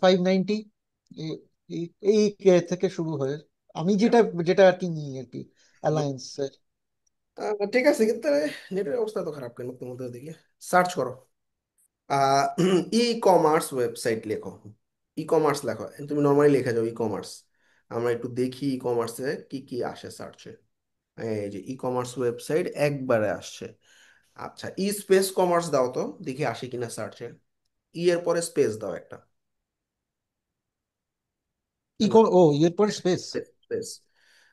590, এই থেকে শুরু হয়। আমি যেটা যেটা আর কি নিই আর কি, অ্যালায়েন্স। ঠিক আছে, কিন্তু নেটের অবস্থা তো খারাপ কেন তোমাদের ওদিকে? সার্চ করো ই কমার্স ওয়েবসাইট লেখো, ই কমার্স লেখো, তুমি নর্মালি লিখে যাও ই কমার্স। আমরা একটু দেখি ই কমার্সে কি কি আসে সার্চে। এই যে ই কমার্স ওয়েবসাইট একবারে আসছে। আচ্ছা, ই স্পেস কমার্স দাও তো, দেখি আসে কিনা সার্চে। ই এর পরে স্পেস দাও একটা। না, এর পরে স্পেস। স্পেস।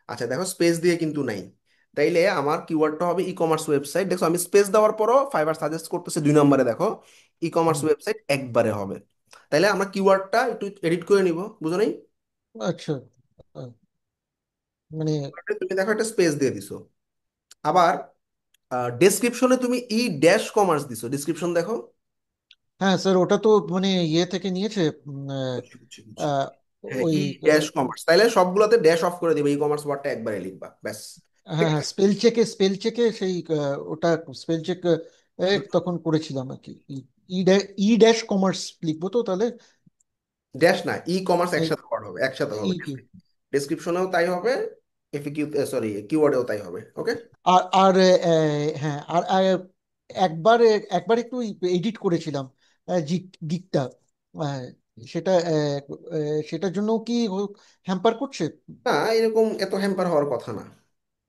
আচ্ছা দেখো, স্পেস দিয়ে কিন্তু নাই। তাইলে আমার কিওয়ার্ডটা হবে ই কমার্স ওয়েবসাইট। দেখো আমি স্পেস দেওয়ার পরও ফাইবার সাজেস্ট করতেছে 2 নম্বরে, দেখো ই কমার্স ওয়েবসাইট একবারে হবে। তাইলে আমরা কিওয়ার্ডটা একটু এডিট করে নিব, বুঝো নাই? আচ্ছা, আহ, মানে তুমি দেখো একটা স্পেস দিয়ে দিছো। আবার ডেসক্রিপশনে তুমি ই ড্যাশ কমার্স দিছো, ডেসক্রিপশন দেখো। হ্যাঁ স্যার, ওটা তো মানে ইয়ে থেকে নিয়েছে, বুঝছি, বুঝছি, বুঝছি। আহ, হ্যাঁ, ওই ই ড্যাশ কমার্স, তাইলে সবগুলোতে ড্যাশ অফ করে দিবে, ই কমার্স ওয়ার্ডটা একবারে লিখবা ব্যাস। ঠিক হ্যাঁ হ্যাঁ, আছে। স্পেল চেকে সেই ওটা স্পেল চেক তখন করেছিলাম আর কি। ই ড্যাশ কমার্স লিখবো তো তাহলে? ড্যাশ না, ই কমার্স এই একসাথে ওয়ার্ড হবে, একসাথে ই হবে। কি ডেসক্রিপশনেও তাই হবে, এফিকিউ সরি কিওয়ার্ডেও তাই হবে। ওকে। আর আর হ্যাঁ, আর একবার একবার একটু এডিট করেছিলাম গিকটা, সেটা সেটার জন্য কি হ্যাম্পার করছে? না, এরকম এত হ্যাম্পার হওয়ার কথা না।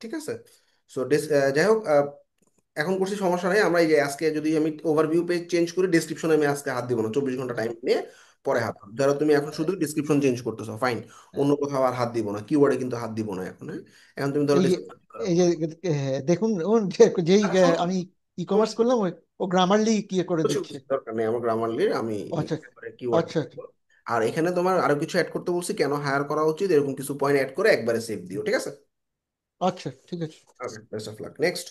ঠিক আছে। সো যাই হোক, এখন করছি সমস্যা নেই। আমরা এই যে আজকে যদি আমি ওভারভিউ পেজ চেঞ্জ করি, ডিসক্রিপশনে আমি আজকে হাত দিব না, 24 ঘন্টা টাইম নিয়ে পরে হাত দেবো। ধরো তুমি এখন শুধু ডিসক্রিপশন চেঞ্জ করতেছো, ফাইন, অন্য কোথাও আর হাত দিব না, কিওয়ার্ডে কিন্তু হাত দিব না এখন। হ্যাঁ, এখন তুমি ধরো এই যে description করো। এই যে দেখুন, যেই আচ্ছা, আমি ই কমার্স করলাম, ও গ্রামারলি কি করে বুঝছি, দিচ্ছে। বুঝছি, দরকার নেই আমার গ্রামারলির, আমি আচ্ছা কিওয়ার্ড। আচ্ছা আর এখানে তোমার আরো কিছু অ্যাড করতে বলছি, কেন হায়ার করা উচিত, এরকম কিছু পয়েন্ট অ্যাড করে একবারে সেভ দিও। ঠিক আছে। আচ্ছা, ঠিক আছে। Okay, best of luck. Next,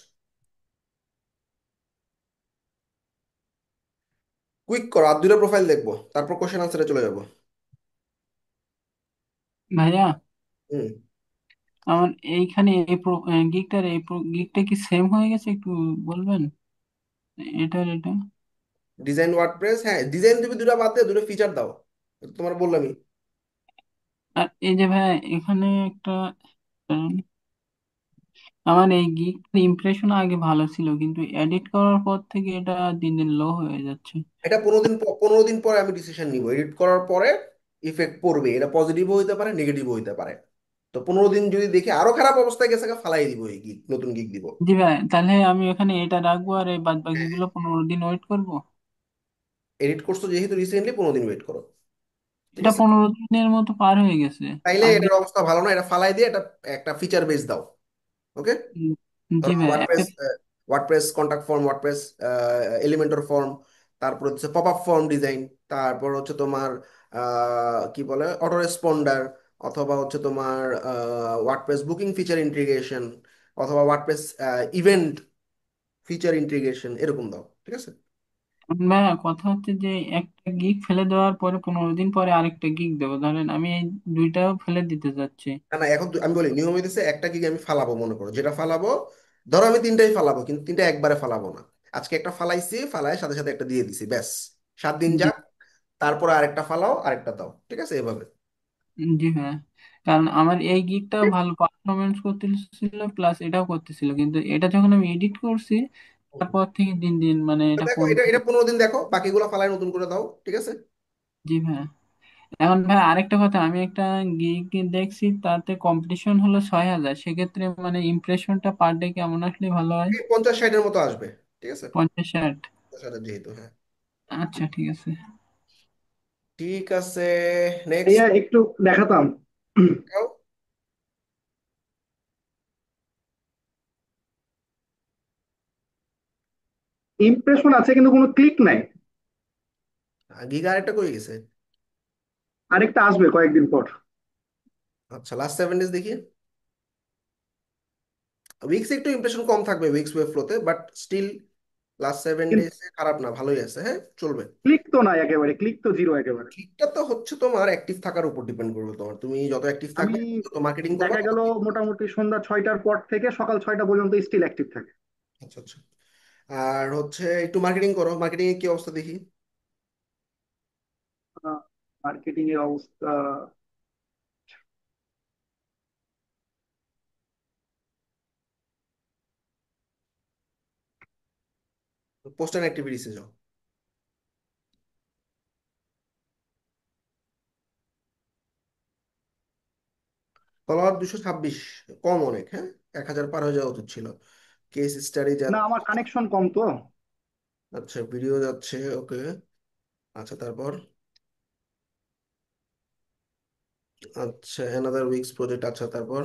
quick করো, আর 2টা প্রোফাইল দেখবো, তারপর কোশ্চেন আনসারে চলে যাবো। ভাইয়া, হুম। আমার এইখানে এই গিগটার এই গিগটা কি সেম হয়ে গেছে একটু বলবেন? এটা ডিজাইন ওয়ার্ডপ্রেস, হ্যাঁ ডিজাইন তুমি 2টা বাদ দিয়ে 2টা ফিচার দাও, এটা তোমার বললামই। আর এই যে ভাইয়া এখানে একটা আমার এই গিগটার ইমপ্রেশন আগে ভালো ছিল, কিন্তু এডিট করার পর থেকে এটা দিন দিন লো হয়ে যাচ্ছে। এটা 15 দিন পরে আমি ডিসিশন নিব, এডিট করার পরে ইফেক্ট পড়বে, এটা পজিটিভও হইতে পারে, নেগেটিভও হইতে পারে। তো 15 দিন যদি দেখি আরো খারাপ অবস্থায় গেছে, ফালাই দিব, এই গিগ, নতুন গিগ দিব। জি ভাই, তাহলে আমি এখানে এটা রাখবো আর এই বাদ বাকি গুলো 15 দিন ওয়েট করবো। এডিট করছো যেহেতু রিসেন্টলি, 15 দিন ওয়েট করো। ঠিক এটা আছে। 15 দিনের মতো পার হয়ে গেছে তাইলে আগে। এটার অবস্থা ভালো না, এটা ফালাই দিয়ে এটা একটা ফিচার বেস দাও। ওকে। জি ধরো ভাই WordPress, WordPress contact form, WordPress Elementor form, তারপর হচ্ছে পপ আপ ফর্ম ডিজাইন, তারপর হচ্ছে তোমার কি বলে অটো রেসপন্ডার, অথবা হচ্ছে তোমার ওয়ার্ডপ্রেস বুকিং ফিচার ইন্টিগ্রেশন, অথবা ওয়ার্ডপ্রেস ইভেন্ট ফিচার ইন্টিগ্রেশন, এরকম দাও। ঠিক আছে। ভাই কথা হচ্ছে যে একটা গিগ ফেলে দেওয়ার পরে 15 দিন পরে আরেকটা গিগ দেবো, ধরেন আমি এই দুইটাও ফেলে দিতে যাচ্ছি। না না, এখন আমি বলি নিয়ম হইতেছে, একটা গিগ আমি ফালাবো, মনে করো যেটা ফালাবো, ধরো আমি 3টাই ফালাবো, কিন্তু 3টা একবারে ফালাবো না। আজকে একটা ফালাইছি, ফালাই সাথে সাথে একটা দিয়ে দিছি, ব্যাস। 7 দিন জি। যাক, তারপরে আরেকটা ফালাও, আরেকটা দাও। ঠিক আছে, এভাবে। জি ভাই, কারণ আমার এই গিগটাও ভালো পারফরমেন্স করতেছিল প্লাস এটাও করতেছিল, কিন্তু এটা যখন আমি এডিট করছি হুম। তারপর থেকে দিন দিন মানে তো এটা দেখো, এটা কমতে। এটা 15 দিন দেখো, বাকিগুলো ফালাই নতুন করে দাও। ঠিক আছে। জি ভাই, এখন ভাই আরেকটা কথা, আমি একটা গিগ দেখছি তাতে কম্পিটিশন হলো 6,000, সেক্ষেত্রে মানে ইমপ্রেশনটা পার ডে কেমন আসলে ভালো হয়? এই 50-60-এর মতো আসবে। ঠিক আছে। 50-60? 50,000 যেহেতু, হ্যাঁ। আচ্ছা ঠিক আছে। ঠিক আছে। নেক্সট। ভাইয়া একটু দেখাতাম, ইমপ্রেশন আছে কিন্তু কোনো ক্লিক নাই। গিগা আরেকটা কই গেছে? আরেকটা আসবে কয়েকদিন পর। আচ্ছা, লাস্ট 7 ডেজ দেখি। উইক্স একটু ইমপ্রেশন কম থাকবে উইক্স ওয়েব ফ্লোতে, বাট স্টিল লাস্ট সেভেন কিন্তু ডেজ খারাপ না, ভালোই আছে, হ্যাঁ চলবে। ক্লিক তো নাই একেবারে, ক্লিক তো জিরো একেবারে। ক্লিকটা তো হচ্ছে তোমার অ্যাক্টিভ থাকার উপর ডিপেন্ড করবে, তোমার তুমি যত অ্যাক্টিভ আমি থাকবে, যত মার্কেটিং করবে, দেখা তত গেল click বাড়বে। মোটামুটি সন্ধ্যা 6টার পর থেকে সকাল 6টা পর্যন্ত স্টিল অ্যাক্টিভ থাকে। আচ্ছা, আচ্ছা। আর হচ্ছে একটু মার্কেটিং করো, মার্কেটিং এর কি অবস্থা দেখি। মার্কেটিং এর অবস্থা, পোস্ট অ্যান্ড অ্যাক্টিভিটিসে যাও। ফলোয়ার 226, কম অনেক, হ্যাঁ। 1,000 পার হয়ে যাওয়া উচিত ছিল। কেস স্টাডি যা। না আমার কানেকশন কম তো। আচ্ছা, ভিডিও যাচ্ছে, ওকে। আচ্ছা, তারপর আচ্ছা, অ্যানাদার উইক্স প্রজেক্ট। আচ্ছা, তারপর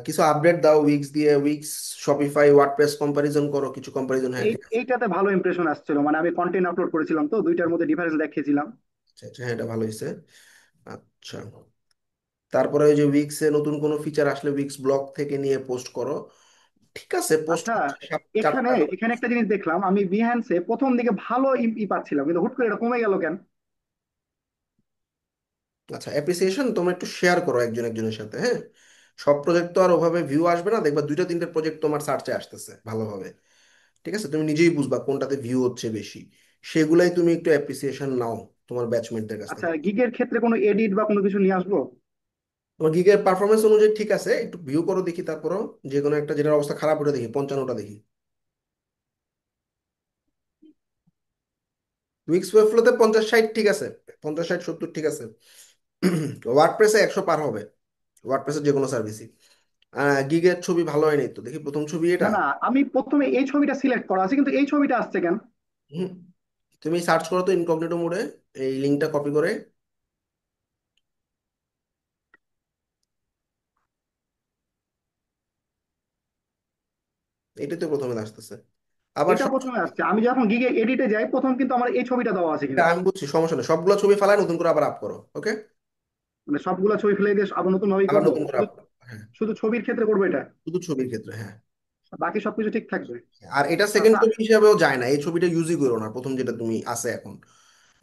কিছু আপডেট দাও উইক্স দিয়ে, উইক্স শপিফাই ওয়ার্ডপ্রেস কম্পারিজন করো, কিছু কম্পারিজন। হ্যাঁ, ঠিক আছে। এইটাতে ভালো ইমপ্রেশন আসছিল, মানে আমি কন্টেন্ট আপলোড করেছিলাম তো দুইটার মধ্যে ডিফারেন্স দেখিয়েছিলাম। আচ্ছা আচ্ছা, হ্যাঁ, এটা ভালো হয়েছে। আচ্ছা, তারপরে ওই যে উইক্সে নতুন কোনো ফিচার আসলে উইক্স ব্লগ থেকে নিয়ে পোস্ট করো। ঠিক আছে, পোস্ট আচ্ছা, হচ্ছে এখানে 4টা। এখানে একটা জিনিস দেখলাম, আমি বিহ্যান্সে প্রথম দিকে ভালো ই পাচ্ছিলাম, কিন্তু হুট করে এটা কমে গেল কেন? আচ্ছা, অ্যাপ্রিসিয়েশন তোমরা একটু শেয়ার করো একজন একজনের সাথে, হ্যাঁ। সব প্রজেক্ট তো আর ওভাবে ভিউ আসবে না, দেখবা দুইটা তিনটে প্রজেক্ট তোমার সার্চে আসতেছে ভালোভাবে। ঠিক আছে, তুমি নিজেই বুঝবা কোনটাতে ভিউ হচ্ছে বেশি, সেগুলাই তুমি একটু অ্যাপ্রিসিয়েশন নাও তোমার ব্যাচমেটদের কাছ আচ্ছা, থেকে। গিগের ক্ষেত্রে কোনো এডিট বা কোনো কিছু নিয়ে আসবো? তোমার গিগের পারফরমেন্স অনুযায়ী ঠিক আছে, একটু ভিউ করো দেখি, তারপরও যে কোনো একটা যেটার অবস্থা খারাপ ওটা দেখি, 55টা দেখি। উইক্স ওয়েবফ্লোতে 50-60 ঠিক আছে, 50-60-70 ঠিক আছে। ওয়ার্ডপ্রেসে 100 পার হবে, ওয়ার্ডপ্রেসের যে কোনো সার্ভিসই। গিগের ছবি ভালো হয়নি তো, দেখি প্রথম ছবি না এটা। না, আমি প্রথমে এই ছবিটা সিলেক্ট করা আছে, কিন্তু এই ছবিটা আসছে কেন? হুম, তুমি সার্চ করো তো ইনকগনিটো মোডে, এই লিঙ্কটা কপি করে। এটাই তো প্রথমে আসতেছে। আবার এটা সব, প্রথমে আসছে, আমি যখন গিগে এডিটে যাই প্রথম কিন্তু আমার এই ছবিটা দেওয়া আছে এটা কিন্তু। আমি বুঝছি, সমস্যা নেই, সবগুলো ছবি ফালায় নতুন করে আবার আপ করো, ওকে। মানে সবগুলা ছবি ফেলে দিয়ে আবার নতুন ভাবেই আবার করবো? নতুন করে শুধু আপ করো, হ্যাঁ। শুধু ছবির ক্ষেত্রে করবো এটা? শুধু ছবির ক্ষেত্রে, হ্যাঁ। বাকি সবকিছু ঠিক থাকবে? আর এটা সেকেন্ড আচ্ছা, ছবি হিসাবেও যায় না, এই ছবিটা ইউজই করো না, প্রথম যেটা তুমি আছে এখন।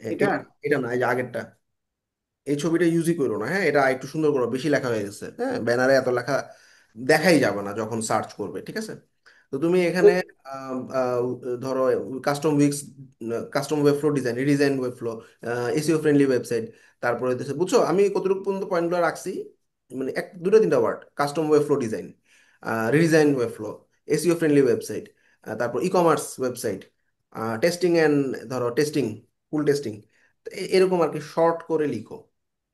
এটা এটা, এটা না, এই যে আগেরটা, এই ছবিটা ইউজই করো না, হ্যাঁ। এটা একটু সুন্দর করো, বেশি লেখা হয়ে গেছে, হ্যাঁ, ব্যানারে এত লেখা দেখাই যাবে না যখন সার্চ করবে, ঠিক আছে। তো তুমি এখানে ধরো custom weeks, custom Webflow design, redesign Webflow, SEO friendly website, তারপরে হচ্ছে, বুঝছো আমি কতটুকু পর্যন্ত পয়েন্টগুলো রাখছি, মানে এক দুটো তিনটা word: custom Webflow design, redesign Webflow, SEO friendly website, তারপর ecommerce website, testing and, ধরো টেস্টিং, ফুল টেস্টিং, এরকম আর কি, শর্ট করে লিখো,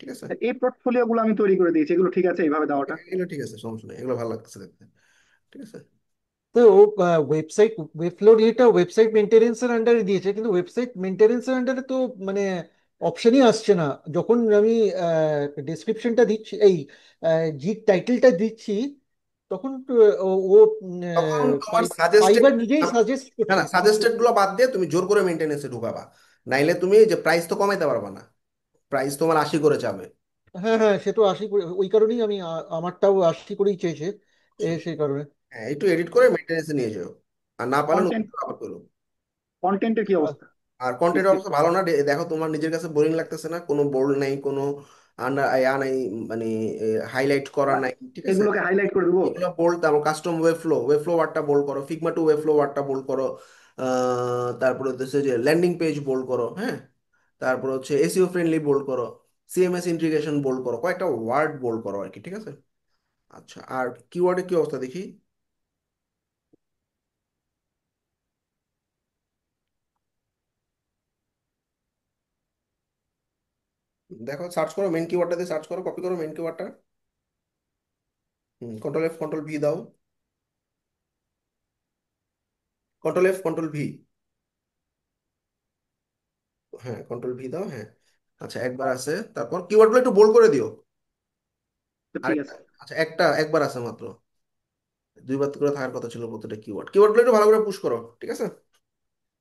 ঠিক আছে। এই পোর্টফোলিও গুলো আমি তৈরি করে দিয়েছি, এগুলো ঠিক আছে এইভাবে দেওয়াটা? এগুলো ঠিক আছে, সমস্যা নেই, এগুলো ভালো লাগতেছে দেখতে, ঠিক আছে। তো ওয়েবসাইট, ওয়েবফ্লোর এটা ওয়েবসাইট মেনটেনেন্সের আন্ডারে দিয়েছে, কিন্তু ওয়েবসাইট মেনটেনেন্সের আন্ডারে তো মানে অপশনই আসছে না। যখন আমি ডেসক্রিপশনটা দিচ্ছি, এই জিগ টাইটেলটা দিচ্ছি, তখন তো ও ও, তখন তোমার সাজেস্টেড, ফাইবার নিজেই সাজেস্ট না করছে। না, সাজেস্টেড গুলো বাদ দিয়ে তুমি জোর করে মেনটেনেন্সে ঢুকাবা, নাইলে তুমি যে প্রাইস তো কমাইতে পারবা না, প্রাইস তোমার 80 করে চাবে। হ্যাঁ হ্যাঁ, সে তো 80 করে, ওই কারণেই আমি আমারটাও 80 করেই চেয়েছে, সেই কারণে। হ্যাঁ, একটু এডিট করে মেনটেনেন্সে নিয়ে যাও, আর না পারলে নতুন কন্টেন্ট করে আবার করো। কন্টেন্টের কি অবস্থা? আর কন্টেন্ট অবশ্য ডিসক্রিপশন? ভালো না, দেখো তোমার নিজের কাছে বোরিং লাগতেছে না, কোনো বোল্ড নাই, কোনো আন্ডার আয়া নাই, মানে হাইলাইট করা নাই, ঠিক আছে। এগুলোকে হাইলাইট করে দেবো? এগুলো বোল্ড, তারপর custom web flow, web flow ওয়ার্ডটা বোল্ড করো, ফিগমা টু ওয়েব ফ্লো ওয়ার্ডটা বোল্ড করো, তারপরে হচ্ছে যে ল্যান্ডিং পেজ বোল্ড করো, হ্যাঁ। তারপর হচ্ছে এসইও ফ্রেন্ডলি বোল্ড করো, সিএমএস ইন্টিগ্রেশন বোল্ড করো, কয়েকটা ওয়ার্ড বোল্ড করো আর কি, ঠিক আছে। আচ্ছা, আর কিওয়ার্ডে কি অবস্থা দেখি। দেখো, সার্চ করো মেন কিওয়ার্ডটা দিয়ে, সার্চ করো, কপি করো মেন কিওয়ার্ডটা। কন্ট্রোল এফ কন্ট্রোল ভি দাও, কন্ট্রোল এফ কন্ট্রোল ভি, হ্যাঁ, কন্ট্রোল ভি দাও, হ্যাঁ। আচ্ছা, একবার আছে, তারপর কিওয়ার্ডগুলো একটু বোল্ড করে দিও। তো ঠিক আরেকটা, আছে। আচ্ছা, একবার আছে মাত্র, দুইবার করে থাকার কথা ছিল প্রতিটা কিওয়ার্ড, কিওয়ার্ডগুলো একটু ভালো করে পুশ করো, ঠিক আছে।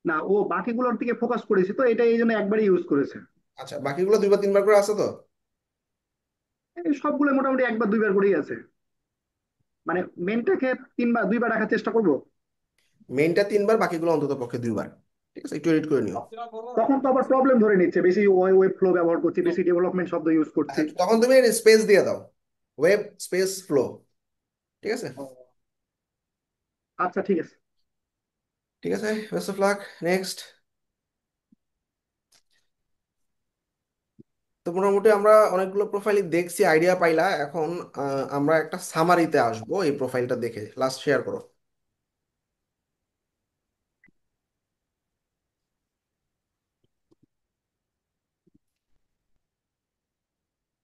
না, ও বাকিগুলোর দিকে ফোকাস করেছি তো, এটা এই জন্য একবারই ইউজ করেছে। আচ্ছা, বাকিগুলো দুইবার তিনবার করে আছে তো। এই সবগুলো মোটামুটি একবার দুইবার করেই আছে। মানে মেনটাকে তিনবার দুইবার রাখার চেষ্টা করব। মেইনটা তিনবার, বাকিগুলো অন্তত পক্ষে দুইবার, ঠিক আছে, একটু এডিট করে নিও। তখন তো আবার প্রবলেম ধরে নিচ্ছে, বেশি ওয়েব ফ্লো ব্যবহার করছি, বেশি ডেভেলপমেন্ট শব্দ ইউজ করছি। আচ্ছা, তখন তুমি স্পেস দিয়ে দাও, ওয়েব স্পেস ফ্লো, ঠিক আছে। আচ্ছা, ঠিক আছে। ঠিক আছে, বেস্ট অফ লাক। নেক্সট। তো মোটামুটি আমরা অনেকগুলো প্রোফাইলই দেখছি, আইডিয়া পাইলা, এখন আমরা একটা সামারিতে আসবো এই প্রোফাইলটা দেখে, লাস্ট শেয়ার করো।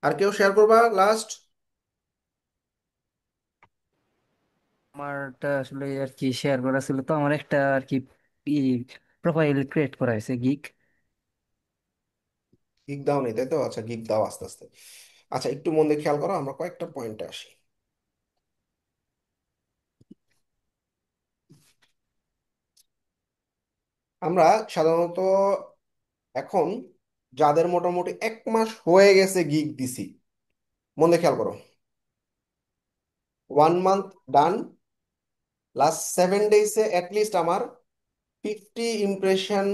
আর কেউ শেয়ার করবা লাস্ট? আমারটা আসলে আর কি শেয়ার করা ছিল, তো আমার একটা আর কি প্রোফাইল ক্রিয়েট করা হয়েছে গিগ। গিগ দাও নেই, তাই তো? আচ্ছা, গিগ দাও আস্তে আস্তে। আচ্ছা, একটু মন দিয়ে খেয়াল করো, আমরা কয়েকটা পয়েন্টে আসি। আমরা সাধারণত এখন যাদের মোটামুটি 1 মাস হয়ে গেছে গিগ দিছি, মন দিয়ে খেয়াল করো, 1 মান্থ ডান, লাস্ট 7 ডেজে অ্যাটলিস্ট আমার 50 ইমপ্রেশন,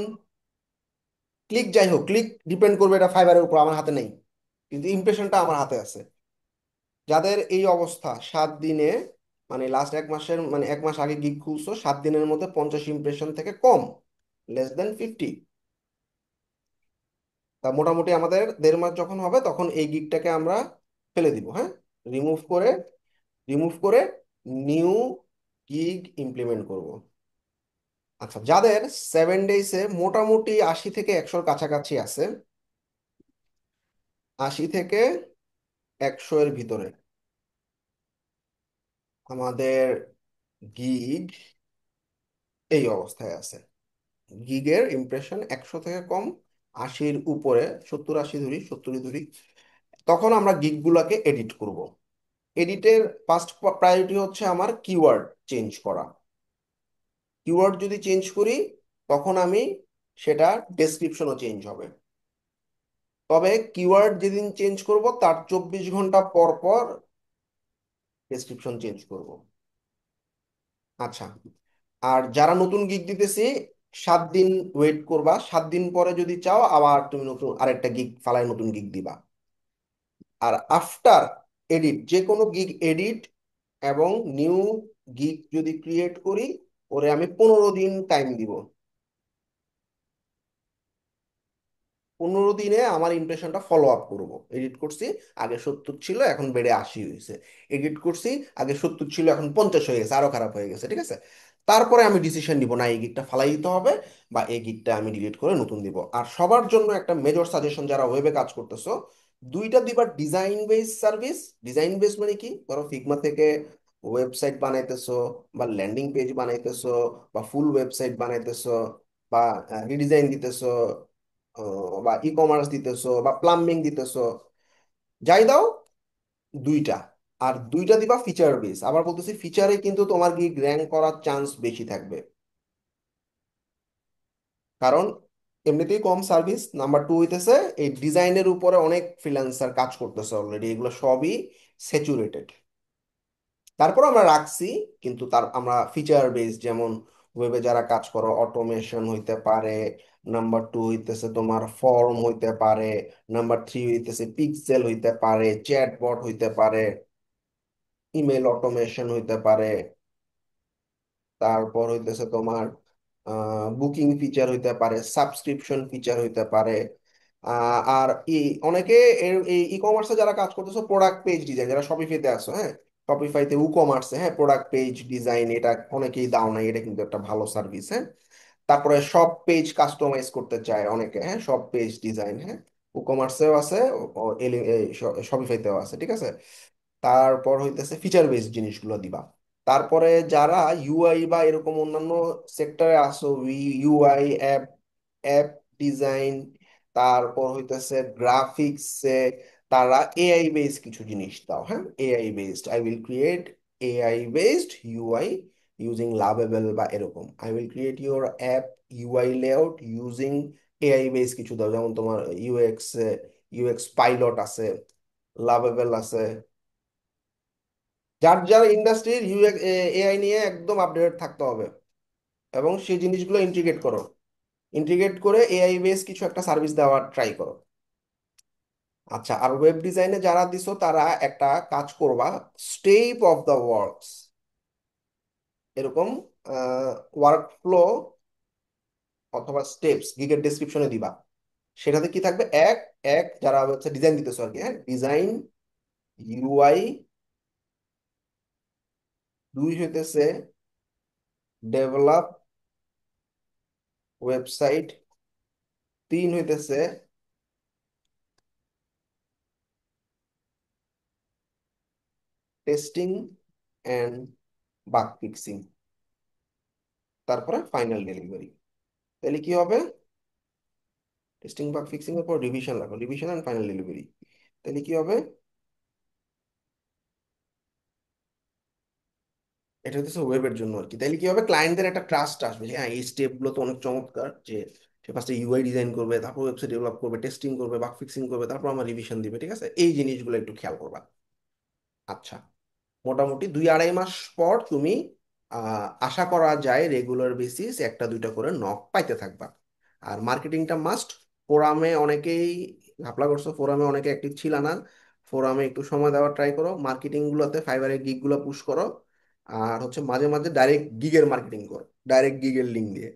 ক্লিক যাই হোক, ক্লিক ডিপেন্ড করবে এটা ফাইবারের উপর, আমার হাতে নেই, কিন্তু ইমপ্রেশনটা আমার হাতে আছে। যাদের এই অবস্থা 7 দিনে, মানে লাস্ট 1 মাসের, মানে 1 মাস আগে গিগ খুলছো, 7 দিনের মধ্যে 50 ইমপ্রেশন থেকে কম, লেস দেন 50, তা মোটামুটি আমাদের 1.5 মাস যখন হবে তখন এই গিগটাকে আমরা ফেলে দিব, হ্যাঁ, রিমুভ করে, রিমুভ করে নিউ গিগ ইমপ্লিমেন্ট করব। আচ্ছা, যাদের 7 ডেজে মোটামুটি 80 থেকে 100-র কাছাকাছি আছে, 80 থেকে 100 এর ভিতরে আমাদের গিগ এই অবস্থায় আছে, গিগের ইমপ্রেশন 100 থেকে কম, 80-র উপরে, 70-80 ধরি, 70 ধরি, তখন আমরা গিগ গুলাকে এডিট করব। এডিটের ফার্স্ট প্রায়োরিটি হচ্ছে আমার কিওয়ার্ড চেঞ্জ করা। কিওয়ার্ড যদি চেঞ্জ করি তখন আমি সেটা ডেসক্রিপশনও চেঞ্জ হবে। তবে কিওয়ার্ড যেদিন চেঞ্জ করব তার 24 ঘন্টা পর পর ডেসক্রিপশন চেঞ্জ করব। আচ্ছা, আর যারা নতুন গিগ দিতেছি, 7 দিন ওয়েট করবা, 7 দিন পরে যদি চাও আবার তুমি নতুন আরেকটা গিগ ফালায় নতুন গিগ দিবা। আর আফটার এডিট, যে কোনো গিগ এডিট এবং নিউ গিগ যদি ক্রিয়েট করি, ওরে আমি 15 দিন টাইম দিব। 15 দিনে আমার ইমপ্রেশনটা ফলো আপ করবো। এডিট করছি, আগে 70 ছিল এখন বেড়ে 80 হয়েছে, এডিট করছি, আগে 70 ছিল এখন 50 হয়ে গেছে, আরো খারাপ হয়ে গেছে, ঠিক আছে? তারপরে আমি ডিসিশন নিব, না এই গিকটা ফালাই দিতে হবে বা এই গিকটা আমি ডিলিট করে নতুন দিব। আর সবার জন্য একটা মেজর সাজেশন, যারা ওয়েবে কাজ করতেছো, দুইটা দিবা design base service. Design base মানে কি? ধরো ফিগমা থেকে ওয়েবসাইট বানাইতেছো, বা ল্যান্ডিং পেজ বানাইতেছো, বা ফুল ওয়েবসাইট বানাইতেছো, বা রিডিজাইন দিতেছো, বা ই কমার্স দিতেছো, বা প্লাম্বিং দিতেছো, যাই দাও, দুইটা। আর দুইটা দিবা ফিচার বেস। আবার বলতেছি, ফিচারে কিন্তু তোমার কি র্যাঙ্ক করার চান্স বেশি থাকবে, কারণ এমনিতেই কম সার্ভিস। নাম্বার টু হইতেছে এই ডিজাইনের উপরে অনেক ফ্রিল্যান্সার কাজ করতেছে অলরেডি, এগুলো সবই স্যাচুরেটেড। তারপর আমরা রাখছি, কিন্তু তার আমরা ফিচার বেস, যেমন ওয়েবে যারা কাজ করো, অটোমেশন হইতে পারে, নাম্বার টু হইতেছে তোমার ফর্ম হইতে পারে, নাম্বার থ্রি হইতেছে পিক্সেল হইতে পারে, চ্যাটবট হইতে পারে, ইমেল অটোমেশন হইতে পারে, তারপর হইতেছে তোমার বুকিং ফিচার হইতে পারে, সাবস্ক্রিপশন ফিচার হইতে পারে। আর অনেকে এই ই কমার্সে যারা কাজ করতেছো, প্রোডাক্ট পেজ ডিজাইন, যারা শপিফাইতে আছো, হ্যাঁ, শপিফাইতে উ কমার্সে, হ্যাঁ, প্রোডাক্ট পেজ ডিজাইন, এটা অনেকেই দাও নাই, এটা কিন্তু একটা ভালো সার্ভিস, হ্যাঁ। তারপরে সব পেজ কাস্টমাইজ করতে চায় অনেকে, হ্যাঁ, সব পেজ ডিজাইন, হ্যাঁ, ই কমার্সেও আছে, শপিফাইতেও আছে, ঠিক আছে। তারপর হইতেছে ফিচার বেস জিনিসগুলো দিবা। তারপরে যারা ইউআই বা এরকম অন্যান্য সেক্টরে আসো, ইউআই, অ্যাপ অ্যাপ ডিজাইন, তারপর হইতেছে গ্রাফিক্সে, তারা এআই বেসড কিছু জিনিস দাও, হ্যাঁ, AI based, I will create AI based UI using Lovable, বা এরকম I will create your app UI layout using AI base কিছু দাও, যেমন তোমার ইউএক্স পাইলট আছে, লাভেবল আছে। যার যার ইন্ডাস্ট্রির এআই নিয়ে একদম আপডেটেড থাকতে হবে, এবং সেই জিনিসগুলো ইন্টিগ্রেট করো, ইন্টিগ্রেট করে এআই বেস কিছু একটা সার্ভিস দেওয়ার ট্রাই করো। আচ্ছা, আর ওয়েব ডিজাইনে যারা দিছো তারা একটা কাজ করবা, স্টেপ অফ দ্য ওয়ার্কস, এরকম ওয়ার্ক ফ্লো অথবা স্টেপস গিগের ডেসক্রিপশনে দিবা। সেটাতে কি থাকবে? এক এক যারা হচ্ছে ডিজাইন দিতেছো আর কি, হ্যাঁ, ডিজাইন, ইউআই, দুই হইতেছে ডেভেলপ ওয়েবসাইট, তিন হইতেছে টেস্টিং অ্যান্ড বাগ ফিক্সিং, তারপরে ফাইনাল ডেলিভারি। তাহলে কি হবে? টেস্টিং বাগ ফিক্সিং এর পর রিভিশন লাগবে, রিভিশন এন্ড ফাইনাল ডেলিভারি। তাহলে কি হবে? এটা হচ্ছে ওয়েবের জন্য আর কি। তাইলে কি হবে, ক্লায়েন্টদের একটা ট্রাস্ট আসবে যে হ্যাঁ এই স্টেপ গুলো তো অনেক চমৎকার, যে সে ফার্স্টে ইউআই ডিজাইন করবে, তারপর ওয়েবসাইট ডেভেলপ করবে, টেস্টিং করবে, বাগ ফিক্সিং করবে, তারপর আমার রিভিশন দিবে। ঠিক আছে, এই জিনিসগুলো একটু খেয়াল করবা। আচ্ছা, মোটামুটি 2-2.5 মাস পর তুমি আশা করা যায় রেগুলার বেসিস একটা দুইটা করে নক পাইতে থাকবা। আর মার্কেটিংটা মাস্ট। ফোরামে অনেকেই ঘাপলা করছো, ফোরামে অনেকে অ্যাক্টিভ ছিল না। ফোরামে একটু সময় দেওয়ার ট্রাই করো, মার্কেটিং গুলোতে ফাইবারের গিগ গুলো পুশ করো। আর হচ্ছে মাঝে মাঝে ডাইরেক্ট গিগের মার্কেটিং করো, ডাইরেক্ট গিগের লিঙ্ক দিয়ে।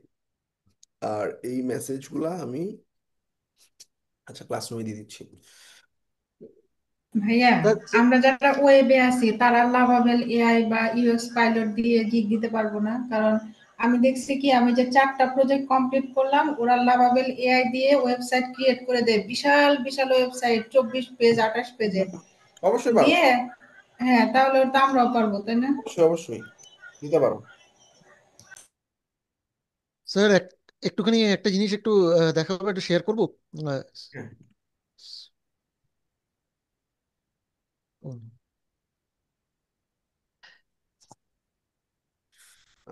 আর এই মেসেজগুলা আমি আচ্ছা ক্লাসরুমে দিয়ে দিচ্ছি। ভাইয়া, আমরা যারা ওয়েবে আছি তারা লাভাবেল এআই বা ইউএক্স পাইলট দিয়ে গিগ দিতে পারবো না? কারণ আমি দেখছি কি, আমি যে 4টা প্রজেক্ট কমপ্লিট করলাম, ওরা লাভাবেল এআই দিয়ে ওয়েবসাইট ক্রিয়েট করে দেয়, বিশাল বিশাল ওয়েবসাইট, 24 পেজ 28 পেজের অবশ্যই পারো, দিয়ে। হ্যাঁ, তাহলে তো আমরাও পারবো, তাই না? অবশ্যই অবশ্যই দিতে পারো। স্যার একটুখানি একটা জিনিস একটু দেখাবো, একটু শেয়ার করবো। আহ, হ্যাঁ,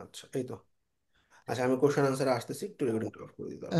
আচ্ছা এই তো। আচ্ছা আমি কোশ্চেন আনসারে আসতেছি, একটু রেকর্ডিংটা অফ করে দিতে পারো।